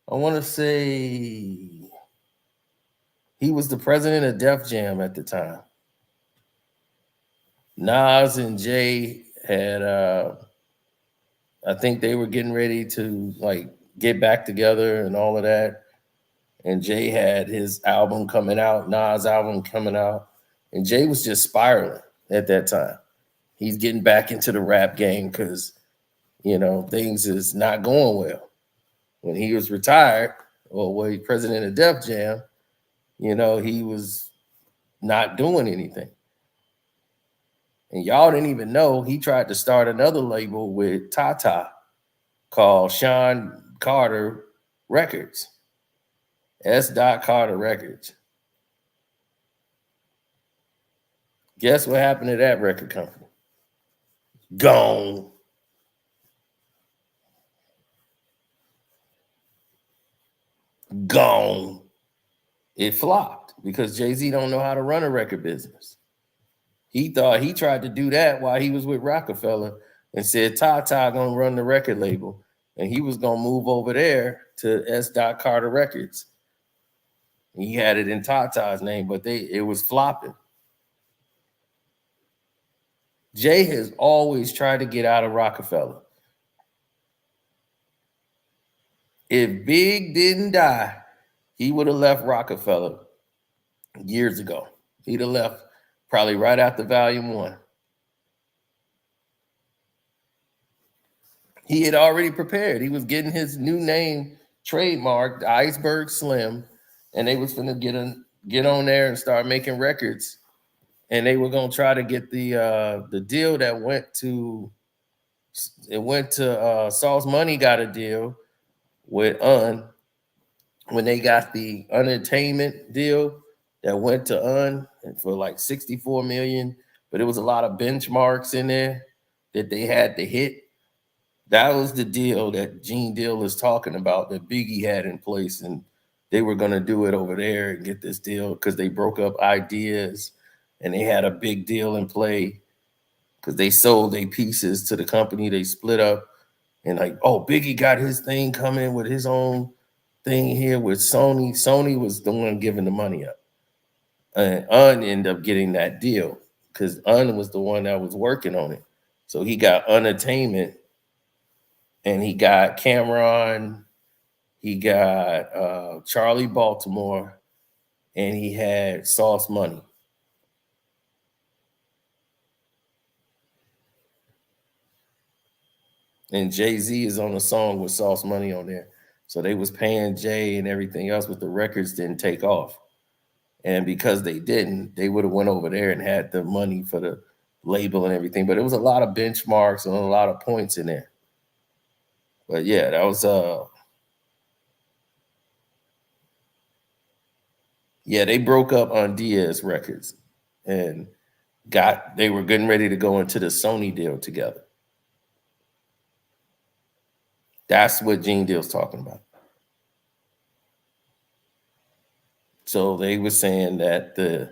want to say he was the president of Def Jam at the time. Nas and Jay had, I think they were getting ready to get back together and all of that. And Jay had his album coming out, Nas album coming out. And Jay was just spiraling at that time. He's getting back into the rap game because, you know, things is not going well. When he was retired, or when he president of Def Jam, you know, he was not doing anything. And y'all didn't even know he tried to start another label with Tata called Sean Carter Records. S. Carter Records. Guess what happened to that record company? Gone. Gone. It flopped because Jay-Z don't know how to run a record business. He thought he tried to do that while he was with Rockefeller and said Tata gonna run the record label and he was gonna move over there to S. Carter Records. He had it in Tata's name, but it was flopping. Jay has always tried to get out of Rockefeller. If Big didn't die, he would have left Rockefeller years ago. He'd have left probably right after Volume 1. He had already prepared. He was getting his new name trademarked, Iceberg Slim, and they was going to get on there and start making records. And they were going to try to get the deal that went to Sauce Money got a deal with when they got the Unentertainment deal that went to for like 64 million, but it was a lot of benchmarks in there that they had to hit. That was the deal that Gene Deal is talking about that Biggie had in place, and they were going to do it over there and get this deal because they broke up ideas and they had a big deal in play because they sold their pieces to the company. They split up and like, oh, Biggie got his thing coming with his own thing here with Sony. Sony was the one giving the money up. And ended up getting that deal because was the one that was working on it. So he got Unentertainment and he got Cameron, he got Charlie Baltimore, and he had Sauce Money. And Jay-Z is on a song with Sauce Money on there. So they was paying Jay and everything else, but the records didn't take off. And because they didn't, they would have went over there and had the money for the label and everything. But it was a lot of benchmarks and a lot of points in there. But yeah, that was yeah, they broke up on Diaz Records and they were getting ready to go into the Sony deal together. That's what Gene Deal's talking about. So they were saying that the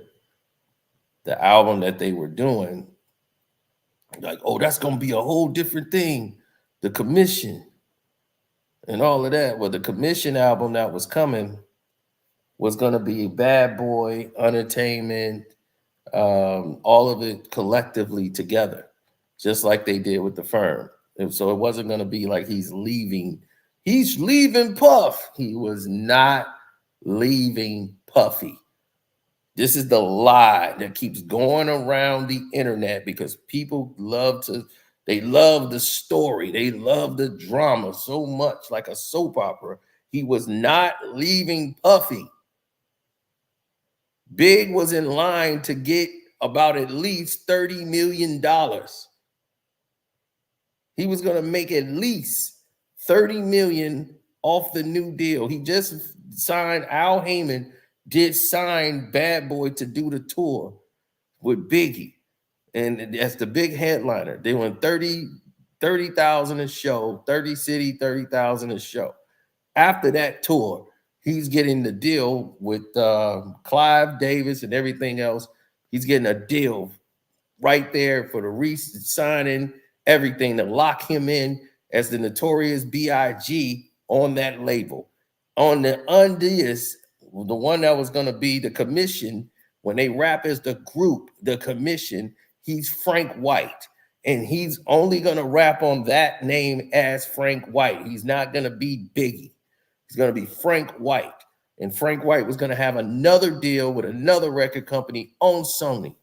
album that they were doing, like, oh, that's going to be a whole different thing. The Commission and all of that. Well, the Commission album that was coming was going to be Bad Boy, Unentertainment, all of it collectively together, just like they did with the Firm. And so it wasn't going to be like he's leaving Puff. He was not leaving Puffy. This is the lie that keeps going around the internet because people love the story. They love the drama so much, like a soap opera. He was not leaving Puffy. Big was in line to get about at least $30 million. He was going to make at least $30 million off the new deal. He just signed, Al Heyman did sign Bad Boy to do the tour with Biggie. And that's the big headliner. They went 30,000 a show, 30 city, 30,000 a show. After that tour, he's getting the deal with Clive Davis and everything else. He's getting a deal right there for the re-signing, everything to lock him in as the Notorious B.I.G. on that label. On the Undies, the one that was going to be the Commission, when they rap as the group, the Commission, he's Frank White. And he's only going to rap on that name as Frank White. He's not going to be Biggie. He's going to be Frank White. And Frank White was going to have another deal with another record company on Sony.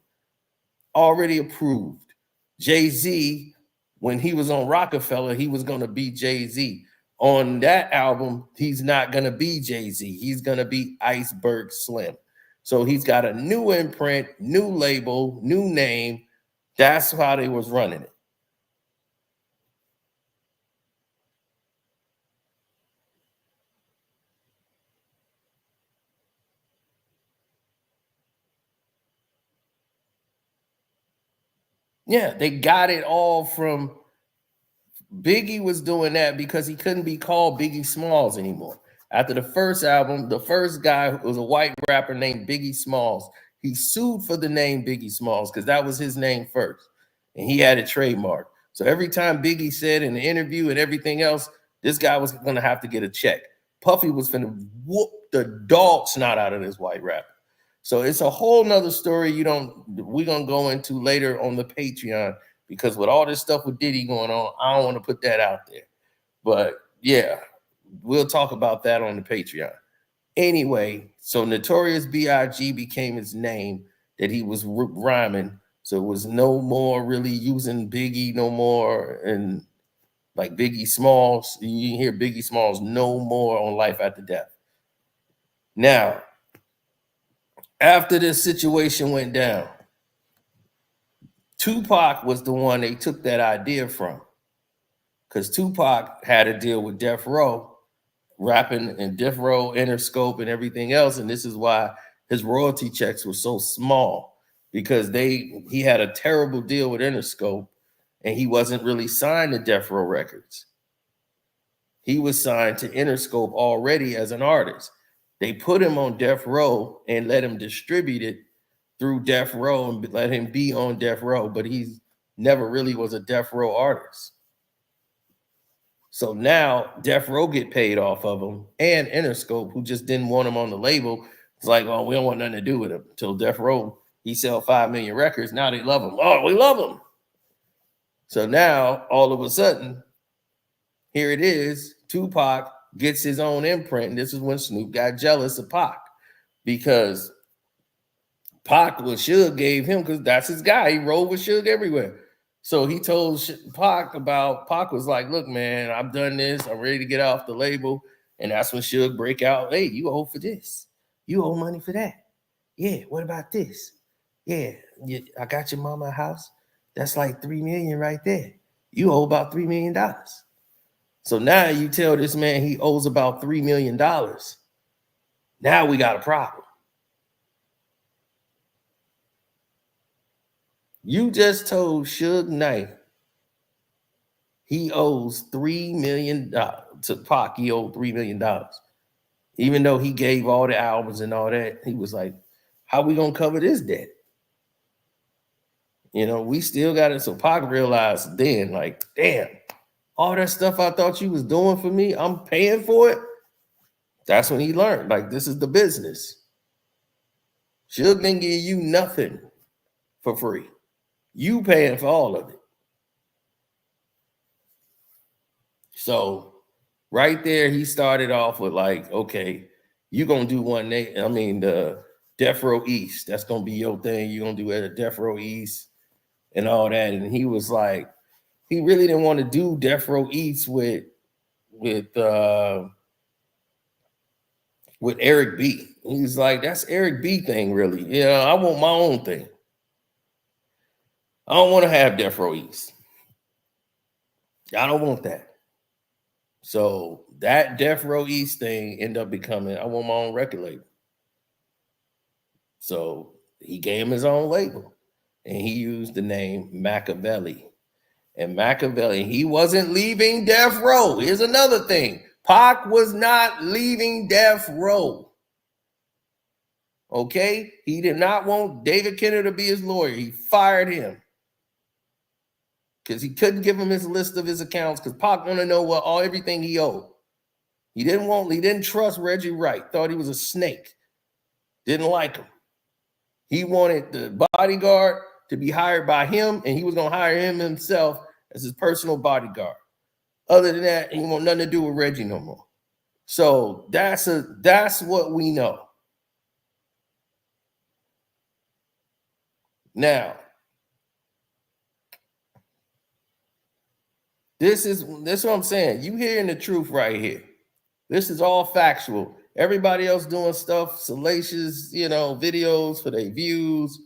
Already approved. Jay-Z, when he was on Rockefeller, he was going to be Jay-Z. On that album, he's not going to be Jay-Z. He's going to be Iceberg Slim. So he's got a new imprint, new label, new name. That's how they was running it. Yeah, they got it all from Biggie was doing that because he couldn't be called Biggie Smalls anymore. After the first album, the first guy was a white rapper named Biggie Smalls. He sued for the name Biggie Smalls because that was his name first. And he had a trademark. So every time Biggie said in the interview and everything else, this guy was going to have to get a check. Puffy was going to whoop the dog snot out of this white rapper. So it's a whole nother story we're going to go into later on the Patreon, because with all this stuff with Diddy going on, I don't want to put that out there. But yeah, we'll talk about that on the Patreon. Anyway, so Notorious B.I.G. became his name that he was rhyming. So it was no more really using Biggie no more, and like Biggie Smalls. You can hear Biggie Smalls no more on Life After Death. Now, after this situation went down, Tupac was the one they took that idea from, because Tupac had a deal with Death Row, rapping in Death Row, Interscope, and everything else, and this is why his royalty checks were so small, because he had a terrible deal with Interscope, and he wasn't really signed to Death Row Records. He was signed to Interscope already as an artist. They put him on Death Row and let him distribute it through Death Row and let him be on Death Row, but he never really was a Death Row artist. So now Death Row get paid off of him, and Interscope, who just didn't want him on the label, it's like, oh, we don't want nothing to do with him. Till Death Row, he sell 5 million records. Now they love him. Oh, we love him. So now all of a sudden, here it is. Tupac gets his own imprint, and this is when Snoop got jealous of Pac, because Pac was Suge gave him, because that's his guy. He rolled with Suge everywhere. So he told Pac was like, look, man, I've done this. I'm ready to get off the label. And that's when Suge break out, hey, you owe for this. You owe money for that. Yeah, what about this? Yeah, I got your mama a house. That's like $3 million right there. You owe about $3 million. So now you tell this man he owes about $3 million. Now we got a problem. You just told Suge Knight he owes $3 million to Pac. He owed $3 million. Even though he gave all the albums and all that, he was like, how we going to cover this debt? You know, we still got it. So Pac realized then, like, damn, all that stuff I thought you was doing for me, I'm paying for it. That's when he learned, like, this is the business. Suge didn't give you nothing for free. You paying for all of it. So right there, he started off with like, okay, you're going to do the Death Row East. That's going to be your thing. You're going to do it at Death Row East and all that. And he was like, he really didn't want to do Death Row East with Eric B. He's like, that's Eric B thing, really. Yeah, I want my own thing. I don't want to have Death Row East. I don't want that. So that Death Row East thing ended up becoming, I want my own record label. So he gave him his own label, and he used the name Machiavelli. And Machiavelli, he wasn't leaving Death Row. Here's another thing. Pac was not leaving Death Row. Okay? He did not want David Kennedy to be his lawyer. He fired him, because he couldn't give him his list of his accounts, because Pac wanted to know everything he owed. He didn't trust Reggie Wright, thought he was a snake, didn't like him. He wanted the bodyguard to be hired by him, and he was gonna hire him himself as his personal bodyguard. Other than that, he want nothing to do with Reggie no more. So that's what we know. Now, this is what I'm saying. You hearing the truth right here. This is all factual. Everybody else doing stuff, salacious, videos for their views.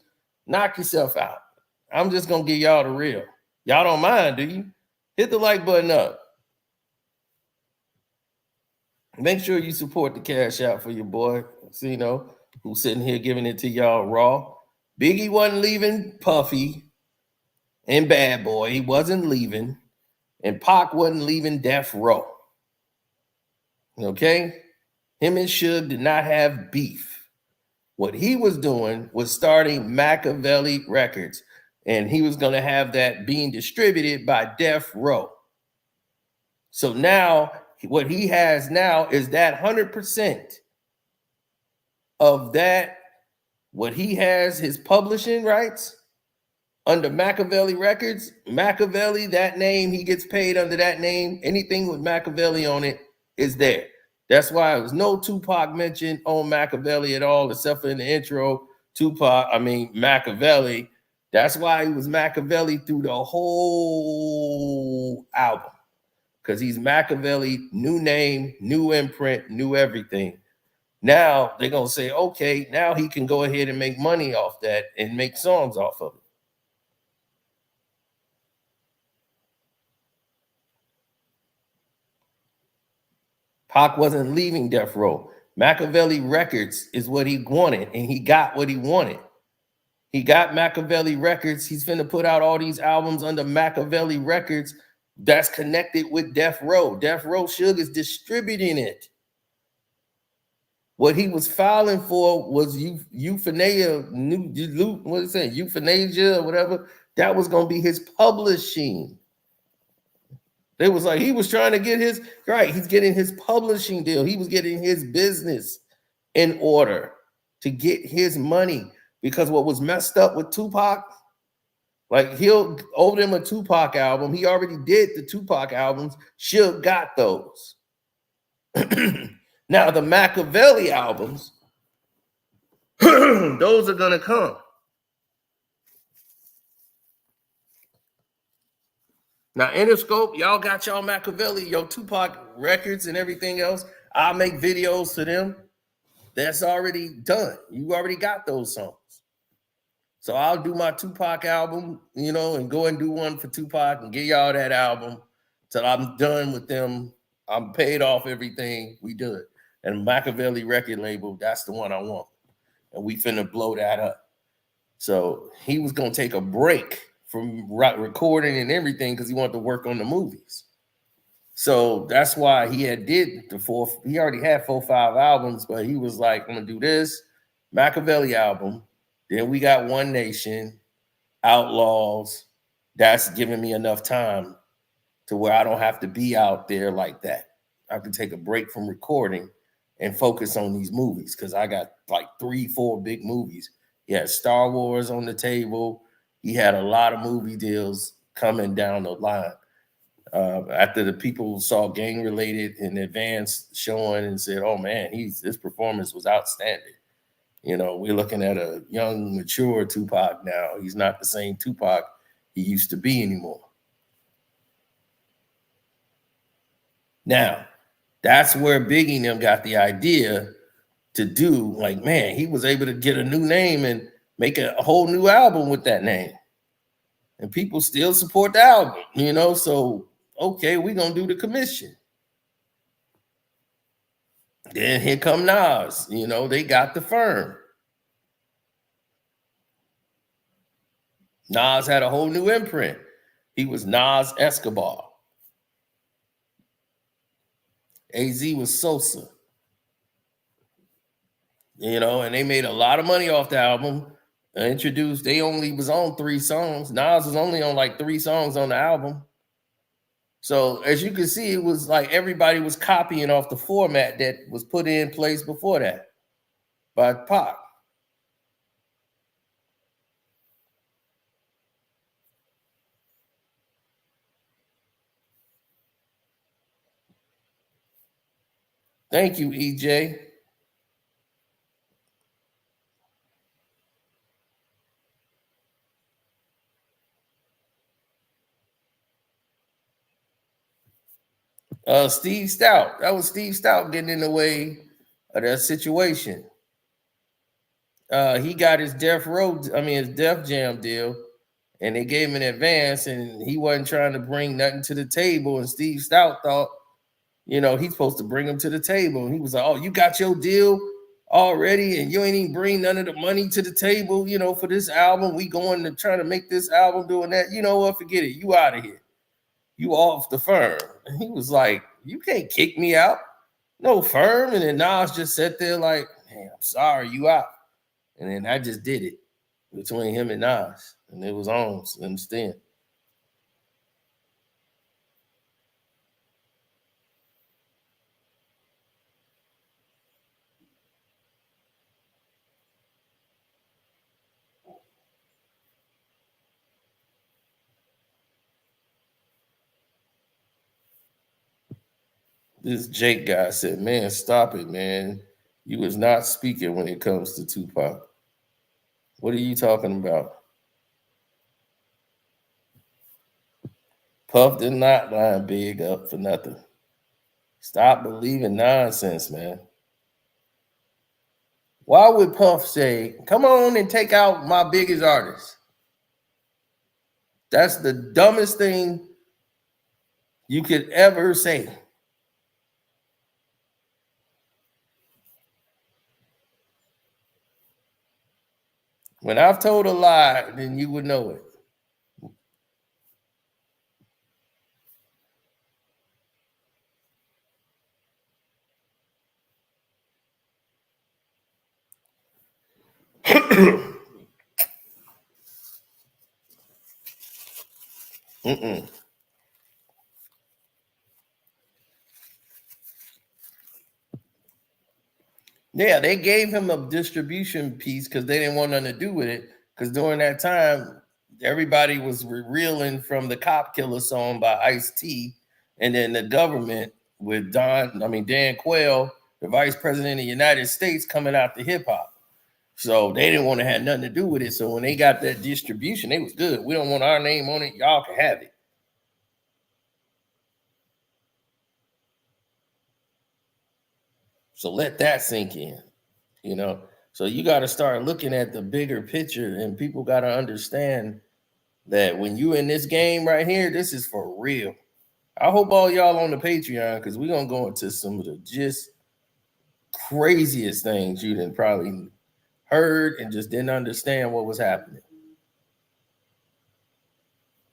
Knock yourself out. I'm just gonna give y'all the real. Y'all don't mind, do you? Hit the like button up. Make sure you support the cash out for your boy, who's sitting here giving it to y'all raw. Biggie wasn't leaving Puffy and Bad Boy. He wasn't leaving. And Pac wasn't leaving Death Row. Okay? Him and Suge did not have beef. What he was doing was starting Machiavelli Records. And he was going to have that being distributed by Death Row. So now, what he has now is that 100% of that, what he has, his publishing rights under Machiavelli Records. Machiavelli, that name, he gets paid under that name. Anything with Machiavelli on it is there. That's why there was no Tupac mentioned on Machiavelli at all, except for in the intro. Machiavelli. That's why he was Machiavelli through the whole album. Because he's Machiavelli, new name, new imprint, new everything. Now they're going to say, okay, now he can go ahead and make money off that and make songs off of it. Pac wasn't leaving Death Row. Machiavelli Records is what he wanted, and he got what he wanted. He got Machiavelli Records. He's finna put out all these albums under Machiavelli Records that's connected with Death Row. Death Row Suge is distributing it. What he was filing for was euthanasia, euthanasia or whatever. That was going to be his publishing. They was like, he was trying to get his, right, he's getting his publishing deal. He was getting his business in order to get his money. Because what was messed up with Tupac, like he'll owe them a Tupac album. He already did the Tupac albums. Suge got those. Now the Machiavelli albums, those are gonna come. Now Interscope, y'all got y'all Machiavelli, your Tupac records and everything else. I'll make videos to them. That's already done. You already got those songs. So I'll do my Tupac album, and go and do one for Tupac and get y'all that album till I'm done with them. I'm paid off everything. We do it. And Machiavelli record label, that's the one I want. And we finna blow that up. So he was going to take a break from recording and everything because he wanted to work on the movies. So that's why he he already had 4 or 5 albums, but he was like, I'm going to do this Machiavelli album. Then we got One Nation, Outlaws. That's giving me enough time to where I don't have to be out there like that. I can take a break from recording and focus on these movies because I got like 3, 4 big movies. He had Star Wars on the table. He had a lot of movie deals coming down the line. After the people saw Gang Related in advance showing and said, oh man, his performance was outstanding. We're looking at a young, mature Tupac now. He's not the same Tupac he used to be anymore. Now, that's where Biggie and them got the idea to do, like, man, he was able to get a new name and make a whole new album with that name. And people still support the album, so, okay, we're going to do the commission. Then here come Nas, they got the firm. Nas had a whole new imprint. He was Nas Escobar. AZ was Sosa. And they made a lot of money off the album. They only was on 3 songs. Nas was only on like 3 songs on the album. So as you can see, it was like everybody was copying off the format that was put in place before that by Pac. Thank you, EJ. Steve Stout. That was Steve Stout getting in the way of that situation. He got his his Def Jam deal, and they gave him an advance, and he wasn't trying to bring nothing to the table. And Steve Stout thought, he's supposed to bring him to the table. And he was like, "Oh, you got your deal already, and you ain't even bring none of the money to the table, for this album. We going to try to make this album doing that. You know what? Forget it. You out of here. You off the firm." And he was like, "You can't kick me out. No firm." And then Nas just sat there like, "Hey, I'm sorry, you out." And then I just did it between him and Nas. And it was on since then. This Jake guy said, "Man, stop it, man. You was not speaking when it comes to Tupac." What are you talking about? Puff did not line Big up for nothing. Stop believing nonsense, man. Why would Puff say, "Come on and take out my biggest artist"? That's the dumbest thing you could ever say. When I've told a lie, then you would know it. Yeah, they gave him a distribution piece because they didn't want nothing to do with it. Because during that time, everybody was reeling from the Cop Killer song by Ice-T, and then the government with Dan Quayle, the Vice President of the United States, coming out to hip hop. So they didn't want to have nothing to do with it. So when they got that distribution, they was good. We don't want our name on it. Y'all can have it. So let that sink in, So you got to start looking at the bigger picture, and people got to understand that when you in this game right here, this is for real. I hope all y'all on the Patreon, because we're going to go into some of the just craziest things you didn't probably heard and just didn't understand what was happening.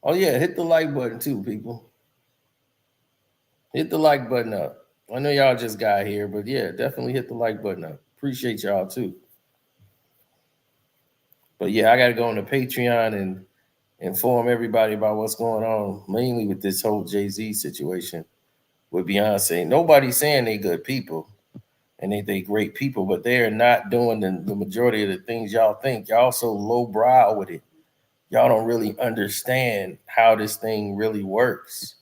Oh, yeah, hit the like button too, people. Hit the like button up. I know y'all just got here, but yeah, definitely hit the like button up. Appreciate y'all too. But yeah, I got to go on the Patreon and inform everybody about what's going on, mainly with this whole Jay-Z situation with Beyonce. Nobody's saying they good people and they great people, but they're not doing the majority of the things y'all think. Y'all so low brow with it. Y'all don't really understand how this thing really works.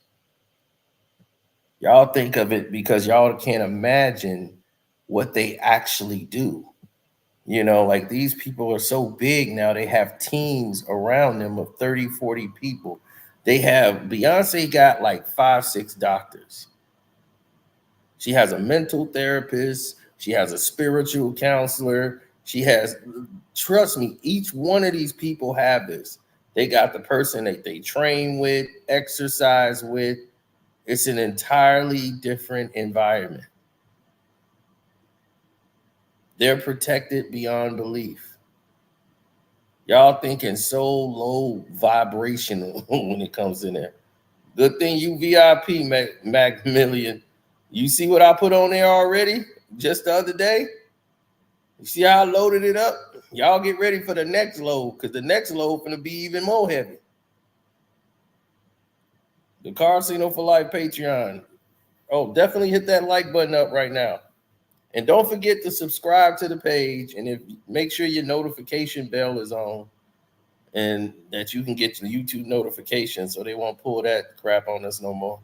Y'all think of it because y'all can't imagine what they actually do. Like these people are so big now, they have teams around them of 30, 40 people. Beyonce got like 5, 6 doctors. She has a mental therapist. She has a spiritual counselor. Trust me, each one of these people have this. They got the person that they train with, exercise with. It's an entirely different environment. They're protected beyond belief. Y'all thinking so low vibrational when it comes in there. Good thing you VIP, Macmillion. You see what I put on there already just the other day? You see how I loaded it up? Y'all get ready for the next load, because the next load is going to be even more heavy. The Casino for Life Patreon. Oh, definitely hit that like button up right now. And don't forget to subscribe to the page, and make sure your notification bell is on, and that you can get the YouTube notifications so they won't pull that crap on us no more.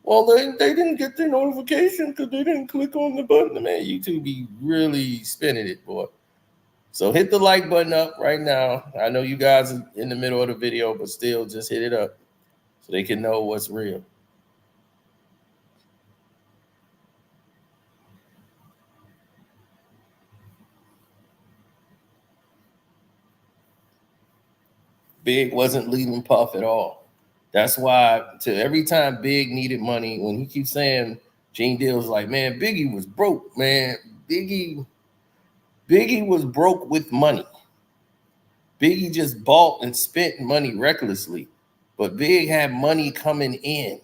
Well, they didn't get their notification because they didn't click on the button. Man, YouTube be really spinning it, boy. So hit the like button up right now. I know you guys are in the middle of the video, but still just hit it up so they can know what's real. Big wasn't leaving Puff at all. That's why to every time Big needed money, when he keeps saying Gene Deal's like, man, Biggie was broke, man. Biggie was broke with money. Biggie just bought and spent money recklessly, but Big had money coming in.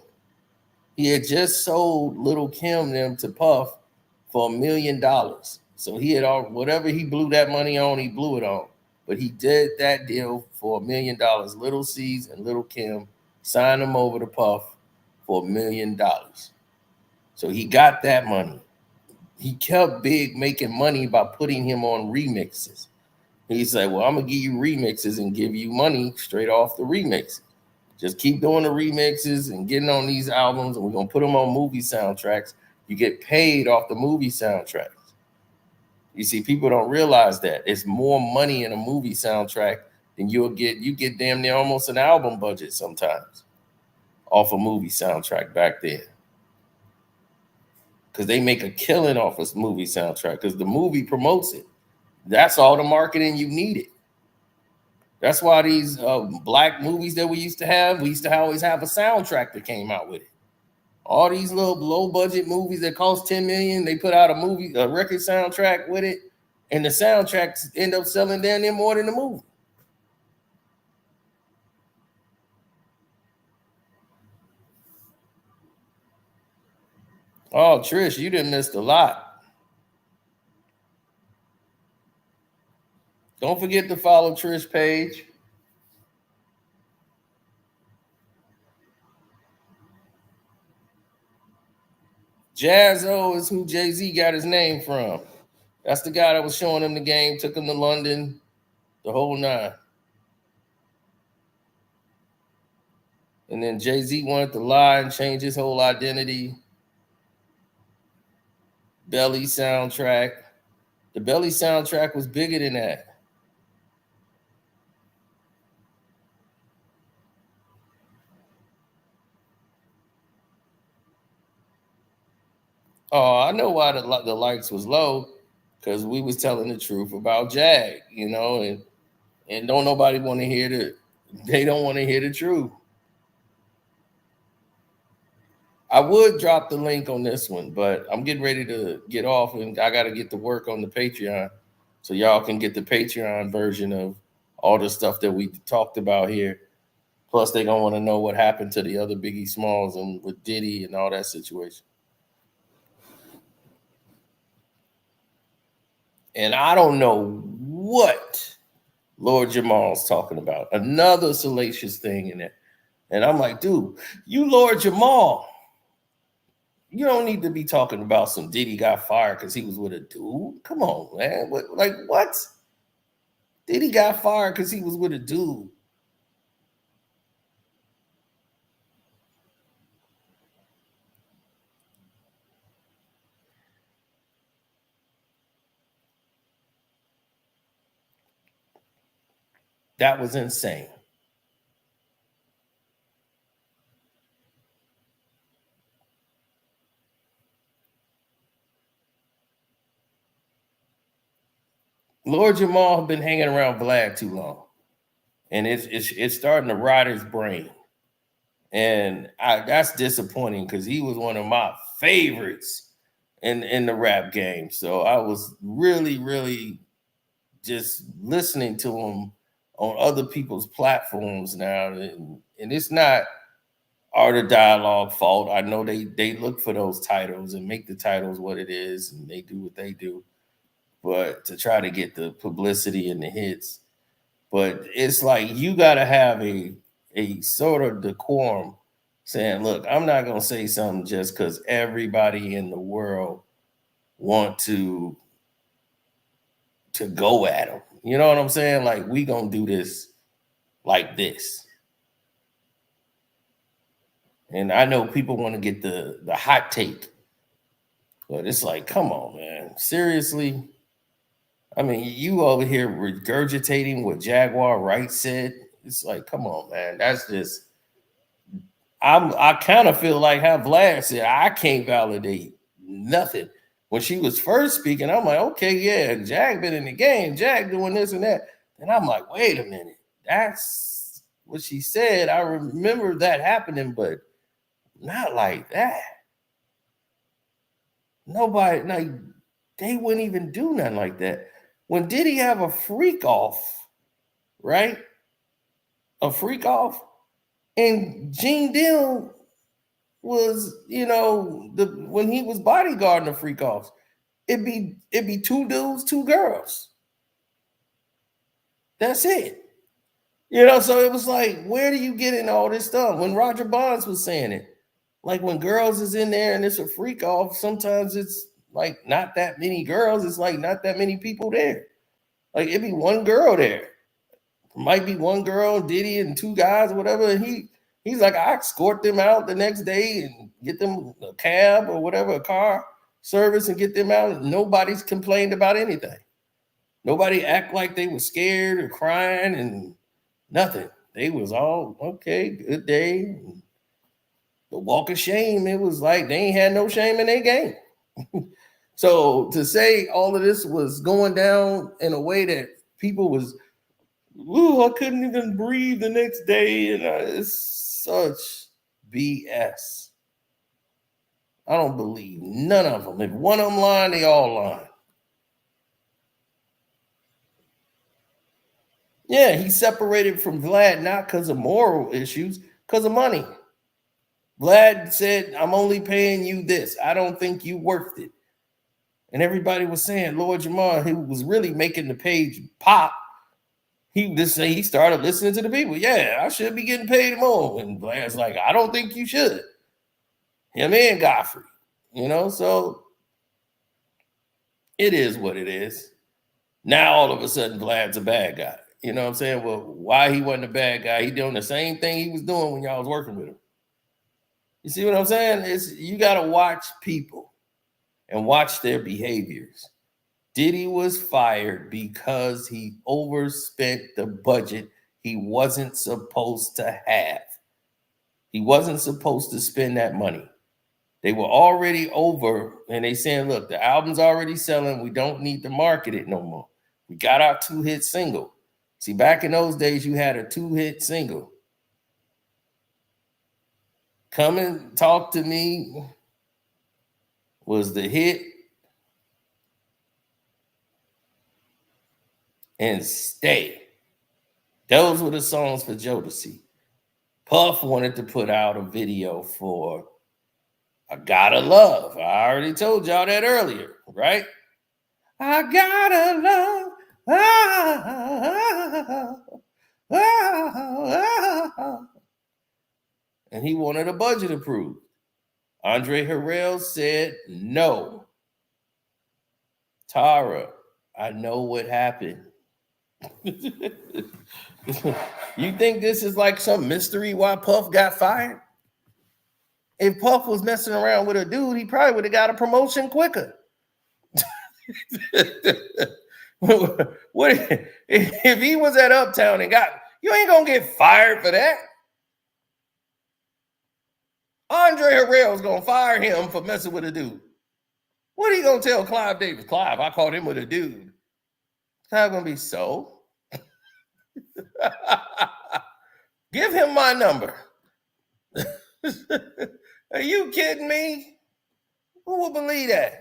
He had just sold Little Kim them to Puff for $1 million. So he had all whatever he blew that money on, he blew it on. But he did that deal for $1 million. Little C's and Little Kim signed him over to Puff for $1 million. So he got that money. He kept Big making money by putting him on remixes. He said, well, I'm going to give you remixes and give you money straight off the remixes. Just keep doing the remixes and getting on these albums, and we're going to put them on movie soundtracks. You get paid off the movie soundtracks. You see, people don't realize that. It's more money in a movie soundtrack than you get damn near almost an album budget sometimes off a movie soundtrack back then. Because they make a killing off a movie soundtrack because the movie promotes it. That's all the marketing you needed. That's why these black movies that we used to always have a soundtrack that came out with it. All these little low budget movies that cost $10 million, they put out a record soundtrack with it, and the soundtracks end up selling down there more than the movie. Oh, Trish, you done missed a lot. Don't forget to follow Trish page. Jazzo is who Jay-Z got his name from. That's the guy that was showing him the game, took him to London, the whole nine. And then Jay-Z wanted to lie and change his whole identity. Belly soundtrack. The Belly soundtrack was bigger than that. Oh, I know why the likes was low, because we was telling the truth about Jag, and don't nobody want to hear they don't want to hear the truth. I would drop the link on this one, but I'm getting ready to get off, and I got to get to work on the Patreon, so y'all can get the Patreon version of all the stuff that we talked about here. Plus, they're gonna want to know what happened to the other Biggie Smalls and with Diddy and all that situation. And I don't know what Lord Jamal's talking about. Another salacious thing in there. And I'm like, dude, you Lord Jamal, you don't need to be talking about some Diddy got fired because he was with a dude. Come on, man. What? Diddy got fired because he was with a dude. That was insane. Lord Jamal had been hanging around Vlad too long, and it's starting to rot his brain, and that's disappointing because he was one of my favorites in the rap game. So I was really, really just listening to him on other people's platforms now, and it's not Art of Dialogue fault. I know they look for those titles and make the titles what it is, and they do what they do. But to try to get the publicity and the hits. But it's like you got to have a sort of decorum saying, look, I'm not going to say something just because everybody in the world want to go at them. You know what I'm saying? Like, we going to do this like this. And I know people want to get the hot take, but it's like, come on, man. Seriously? I mean, you over here regurgitating what Jaguar Wright said. It's like, come on, man. That's just, I kind of feel like how Vlad said, I can't validate nothing. When she was first speaking, I'm like, okay, yeah, Jag been in the game, Jag doing this and that. And I'm like, wait a minute. That's what she said. I remember that happening, but not like that. Nobody, like, they wouldn't even do nothing like that. When did he have a freak off, right? A freak off? And Gene Deal was, you know, when he was bodyguarding the freak offs, it'd be 2 dudes, 2 girls. That's it. You know, so it was like, where do you get in all this stuff? When Roger Bonds was saying it, like when girls is in there and it's a freak off, sometimes it's like not that many girls. It's like not that many people there. Like it'd be 1 girl there. Might be 1 girl, Diddy, and 2 guys or whatever. And he's like, I escort them out the next day and get them a cab or whatever, a car service, and get them out. Nobody's complained about anything. Nobody act like they were scared or crying and nothing. They was all, okay, good day. The walk of shame, it was like they ain't had no shame in their game. So to say all of this was going down in a way that people was, ooh, I couldn't even breathe the next day. And it's such BS. I don't believe none of them. If one of them lying, they all lying. Yeah, he separated from Vlad not because of moral issues, because of money. Vlad said, I'm only paying you this. I don't think you worth it. And everybody was saying, Lord Jamar, who was really making the page pop, he started listening to the people. Yeah, I should be getting paid more. And Vlad's like, I don't think you should. Him and Godfrey, you know, so it is what it is. Now all of a sudden Vlad's a bad guy. You know what I'm saying? Well, why he wasn't a bad guy? He doing the same thing he was doing when y'all was working with him. You see what I'm saying? You got to watch people and watch their behaviors. Diddy was fired because he overspent the budget he wasn't supposed to have. He wasn't supposed to spend that money. They were already over, and they saying, look, the album's already selling. We don't need to market it no more. We got our 2-hit single. See, back in those days, you had a 2-hit single. Come and Talk to Me was the hit. And Stay. Those were the songs for Jodeci. Puff wanted to put out a video for I Gotta Love. I already told y'all that earlier, right? I gotta love. And he wanted a budget approved. Andre Harrell said no. Tara, I know what happened. You think this is like some mystery why Puff got fired? If Puff was messing around with a dude, he probably would have got a promotion quicker. What if he was at Uptown and you ain't gonna get fired for that. Andre Harrell's gonna fire him for messing with a dude. What are you gonna tell Clive Davis? Clive, I caught him with a dude. Clive gonna be so. Give him my number. Are you kidding me? Who will believe that?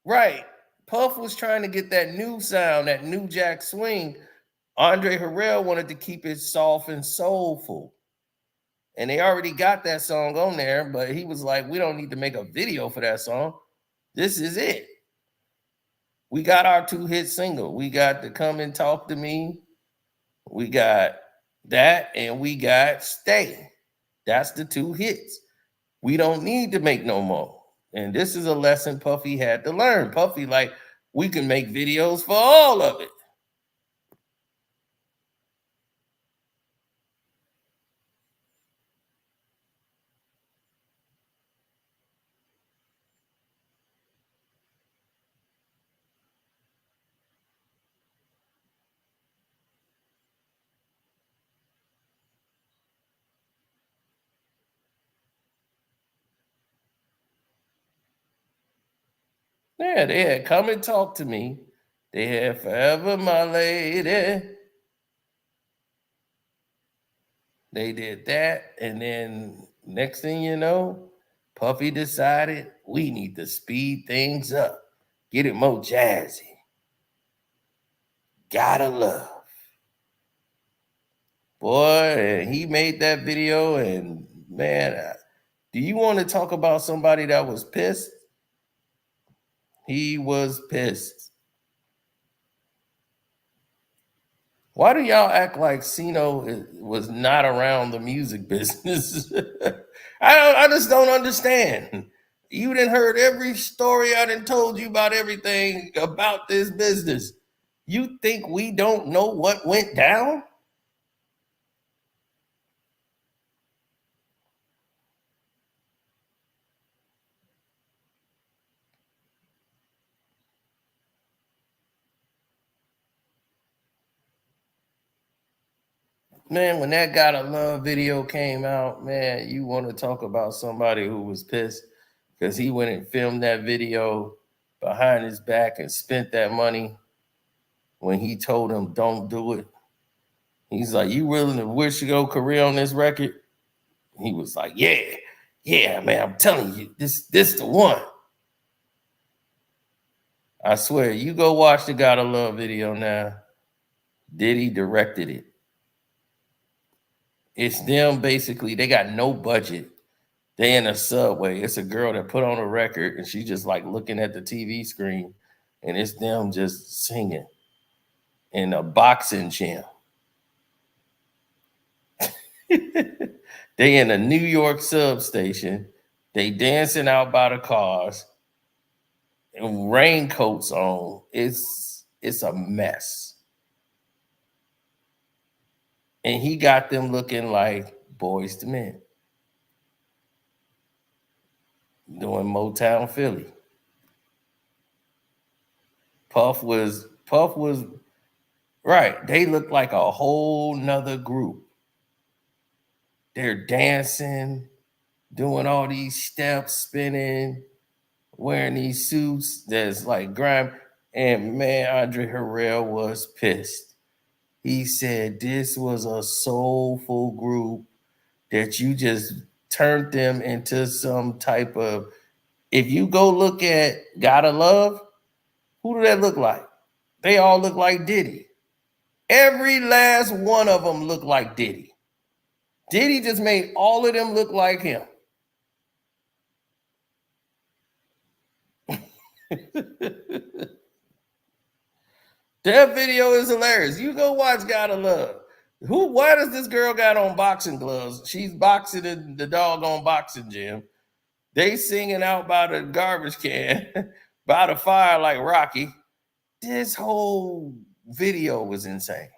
Right. Puff was trying to get that new sound, that new jack swing. Andre Harrell wanted to keep it soft and soulful. And they already got that song on there, but he was like, we don't need to make a video for that song. This is it. We got our 2-hit single. We got the Come and Talk to Me. We got that, and we got Stay. That's the 2 hits. We don't need to make no more. And this is a lesson Puffy had to learn. Puffy like, We can make videos for all of it. Yeah, they had Come and Talk to Me. They had Forever My Lady. They did that. And then next thing you know, Puffy decided we need to speed things up, get it more jazzy. Gotta Love. Boy, and he made that video. And man, do you want to talk about somebody that was pissed? He was pissed. Why do y'all act like Sino was not around the music business? I just don't understand. You done heard every story I done told you about everything about this business. You think we don't know what went down? Man, when that Gotta Love video came out, man, you want to talk about somebody who was pissed because he went and filmed that video behind his back and spent that money when he told him don't do it. He's like, you willing to wish your career on this record? He was like, yeah, man, I'm telling you, this the one. I swear, you go watch the Gotta Love video now. Diddy directed it. It's them basically, they got no budget. They in a subway. It's a girl that put on a record and she just like looking at the TV screen and it's them just singing in a boxing gym. They in a New York substation. They dancing out by the cars and raincoats on. It's a mess. And he got them looking like Boys to Men. Doing Motown Philly. Puff was right. They looked like a whole nother group. They're dancing, doing all these steps, spinning, wearing these suits that's like grime. And man, Andre Harrell was pissed. He said this was a soulful group that you just turned them into some type of, if you go look at Gotta Love, who do that look like? They all look like Diddy. Every last one of them look like Diddy. Diddy just made all of them look like him. That video is hilarious. You go watch Gotta Love. Why does this girl got on boxing gloves? She's boxing in the doggone boxing gym. They singing out by the garbage can, by the fire like Rocky. This whole video was insane.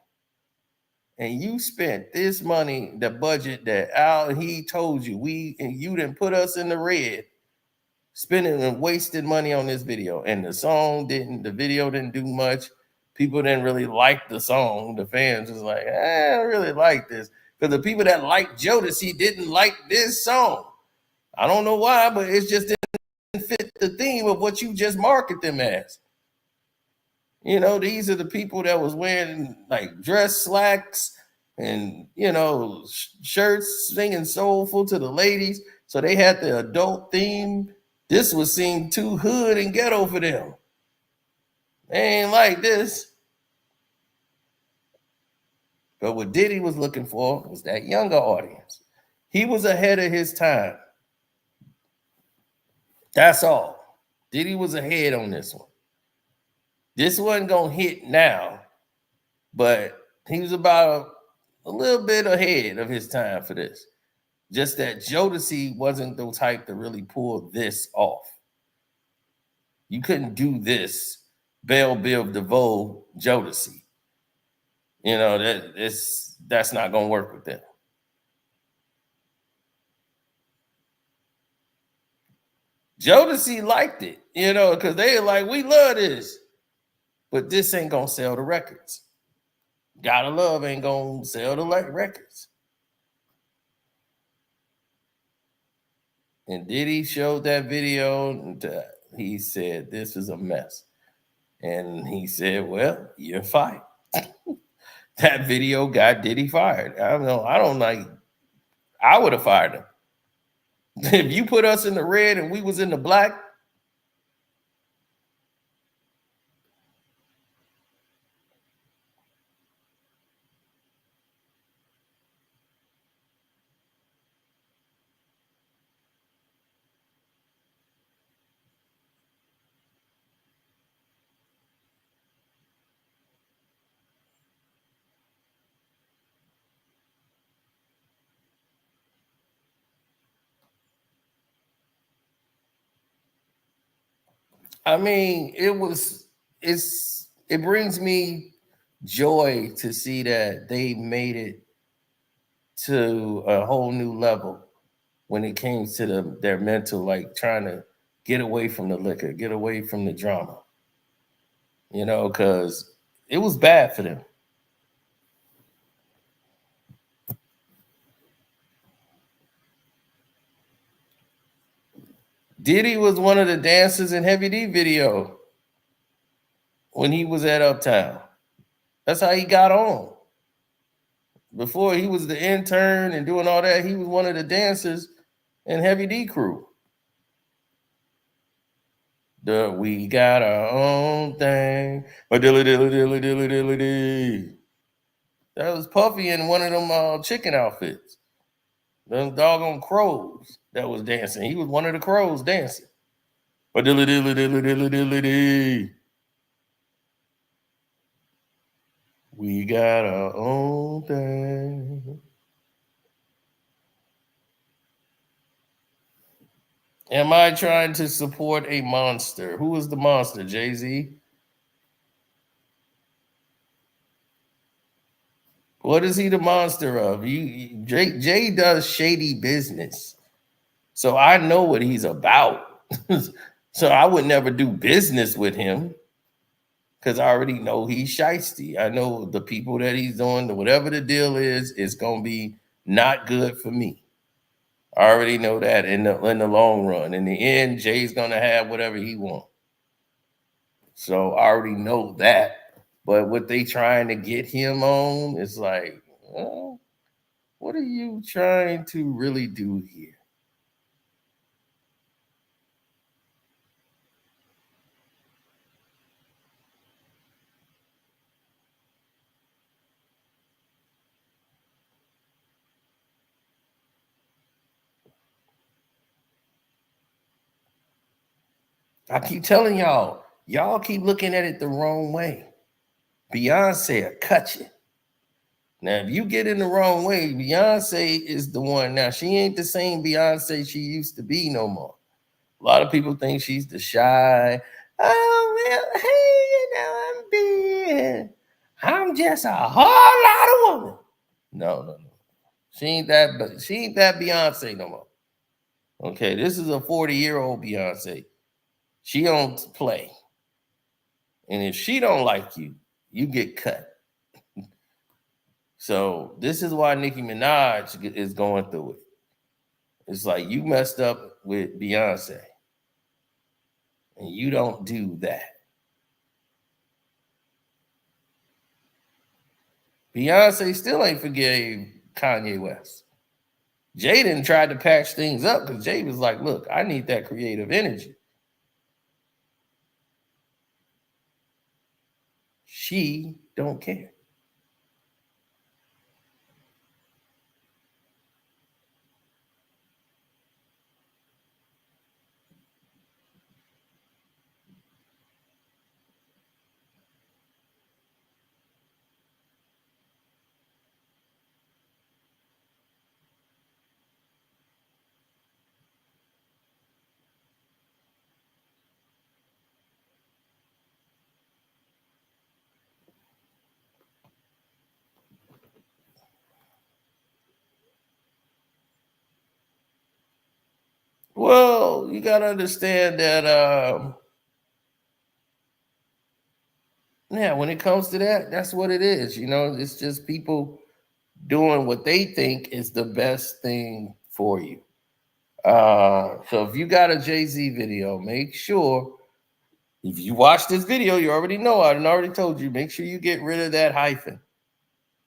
And you spent this money, the budget that Al, he told you, you didn't put us in the red, spending and wasting money on this video. And the video didn't do much. People didn't really like the song. The fans was like, I don't really like this. Because the people that liked Jodeci didn't like this song. I don't know why, but it just didn't fit the theme of what you just market them as. You know, these are the people that was wearing like dress slacks and, you know, shirts, singing soulful to the ladies. So they had the adult theme. This was seemed too hood and ghetto for them. They ain't like this. But what Diddy was looking for was that younger audience. He was ahead of his time. That's all. Diddy was ahead on this one. This wasn't going to hit now, but he was about a little bit ahead of his time for this. Just that Jodeci wasn't the type to really pull this off. You couldn't do this Belle Biv DeVoe Jodeci. You know, that's not gonna work with them. Jodeci liked it, you know, because they like, we love this, but this ain't gonna sell the records. Gotta Love ain't gonna sell the records. And Diddy showed that video, and he said, this is a mess. And he said, well, you're fired. That video got Diddy fired. I would have fired him. If you put us in the red and we was in the black, I mean, it brings me joy to see that they made it to a whole new level when it came to their mental, like trying to get away from the liquor, get away from the drama, you know, because it was bad for them. Diddy was one of the dancers in Heavy D video when he was at Uptown. That's how he got on. Before he was the intern and doing all that, he was one of the dancers in Heavy D crew. We got our own thing. That was Puffy in one of them chicken outfits. Them doggone crows that was dancing. He was one of the crows dancing. We got our own thing. Am I trying to support a monster? Who is the monster, Jay-Z? What is he the monster of? Jay does shady business. So I know what he's about. So I would never do business with him because I already know he's shiesty. I know the people that he's doing, whatever the deal is, it's going to be not good for me. I already know that in the long run. In the end, Jay's going to have whatever he wants. So I already know that. But what they trying to get him on is like, well, what are you trying to really do here? I keep telling y'all keep looking at it the wrong way. Beyonce will cut you. Now, if you get in the wrong way, Beyonce is the one. Now, she ain't the same Beyonce she used to be no more. A lot of people think she's the shy. Oh, well, hey, you know, I'm just a whole lot of woman. No. She ain't that Beyonce no more. Okay, this is a 40-year-old Beyonce. She don't play. And if she don't like you, you get cut. So this is why Nicki Minaj is going through it. It's like you messed up with Beyonce. And you don't do that. Beyonce still ain't forgave Kanye West. Jay didn't try to patch things up because Jay was like, look, I need that creative energy. She don't care. Well, you got to understand that, yeah, when it comes to that, that's what it is. You know, it's just people doing what they think is the best thing for you. So if you got a Jay-Z video, make sure, if you watch this video, you already know, I already told you, make sure you get rid of that hyphen.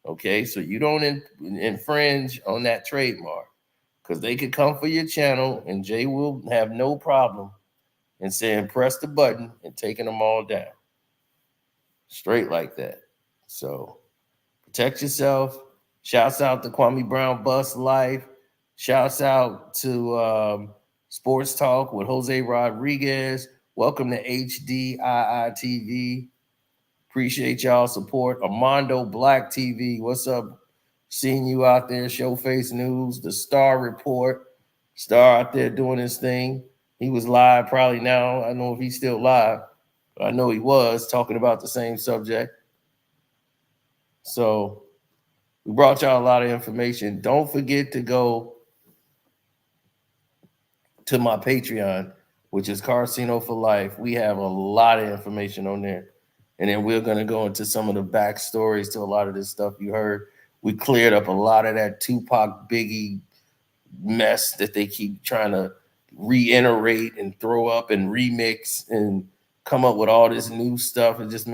Okay, so you don't infringe on that trademark, because they could come for your channel and Jay will have no problem in saying press the button and taking them all down. Straight like that. So protect yourself. Shouts out to Kwame Brown Bus Life. Shouts out to Sports Talk with Jose Rodriguez. Welcome to HDII TV. Appreciate y'all support. Armando Black TV. What's up? Seeing you out there. Showface News. The Star Report. Star out there doing his thing. He was live probably now. I don't know if he's still live. I know he was talking about the same subject. So we brought y'all a lot of information. Don't forget to go to my Patreon, which is Carcino for Life. We have a lot of information on there. And then we're going to go into some of the backstories to a lot of this stuff you heard. We cleared up a lot of that Tupac Biggie mess that they keep trying to reiterate and throw up and remix and come up with all this new stuff. It just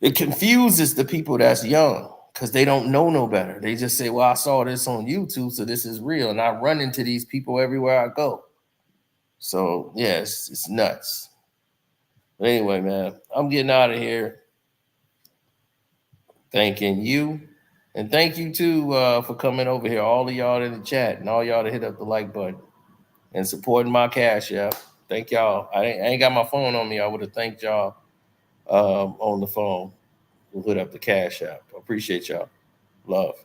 it confuses the people that's young, because they don't know no better. They just say, well, I saw this on YouTube, so this is real. And I run into these people everywhere I go. So, yes, it's nuts. But anyway, man, I'm getting out of here. Thanking you. And thank you, too, for coming over here. All of y'all in the chat and all y'all to hit up the like button and supporting my Cash App. Thank y'all. I ain't got my phone on me. I would have thanked y'all on the phone. We'll hit up the Cash App. Appreciate y'all. Love.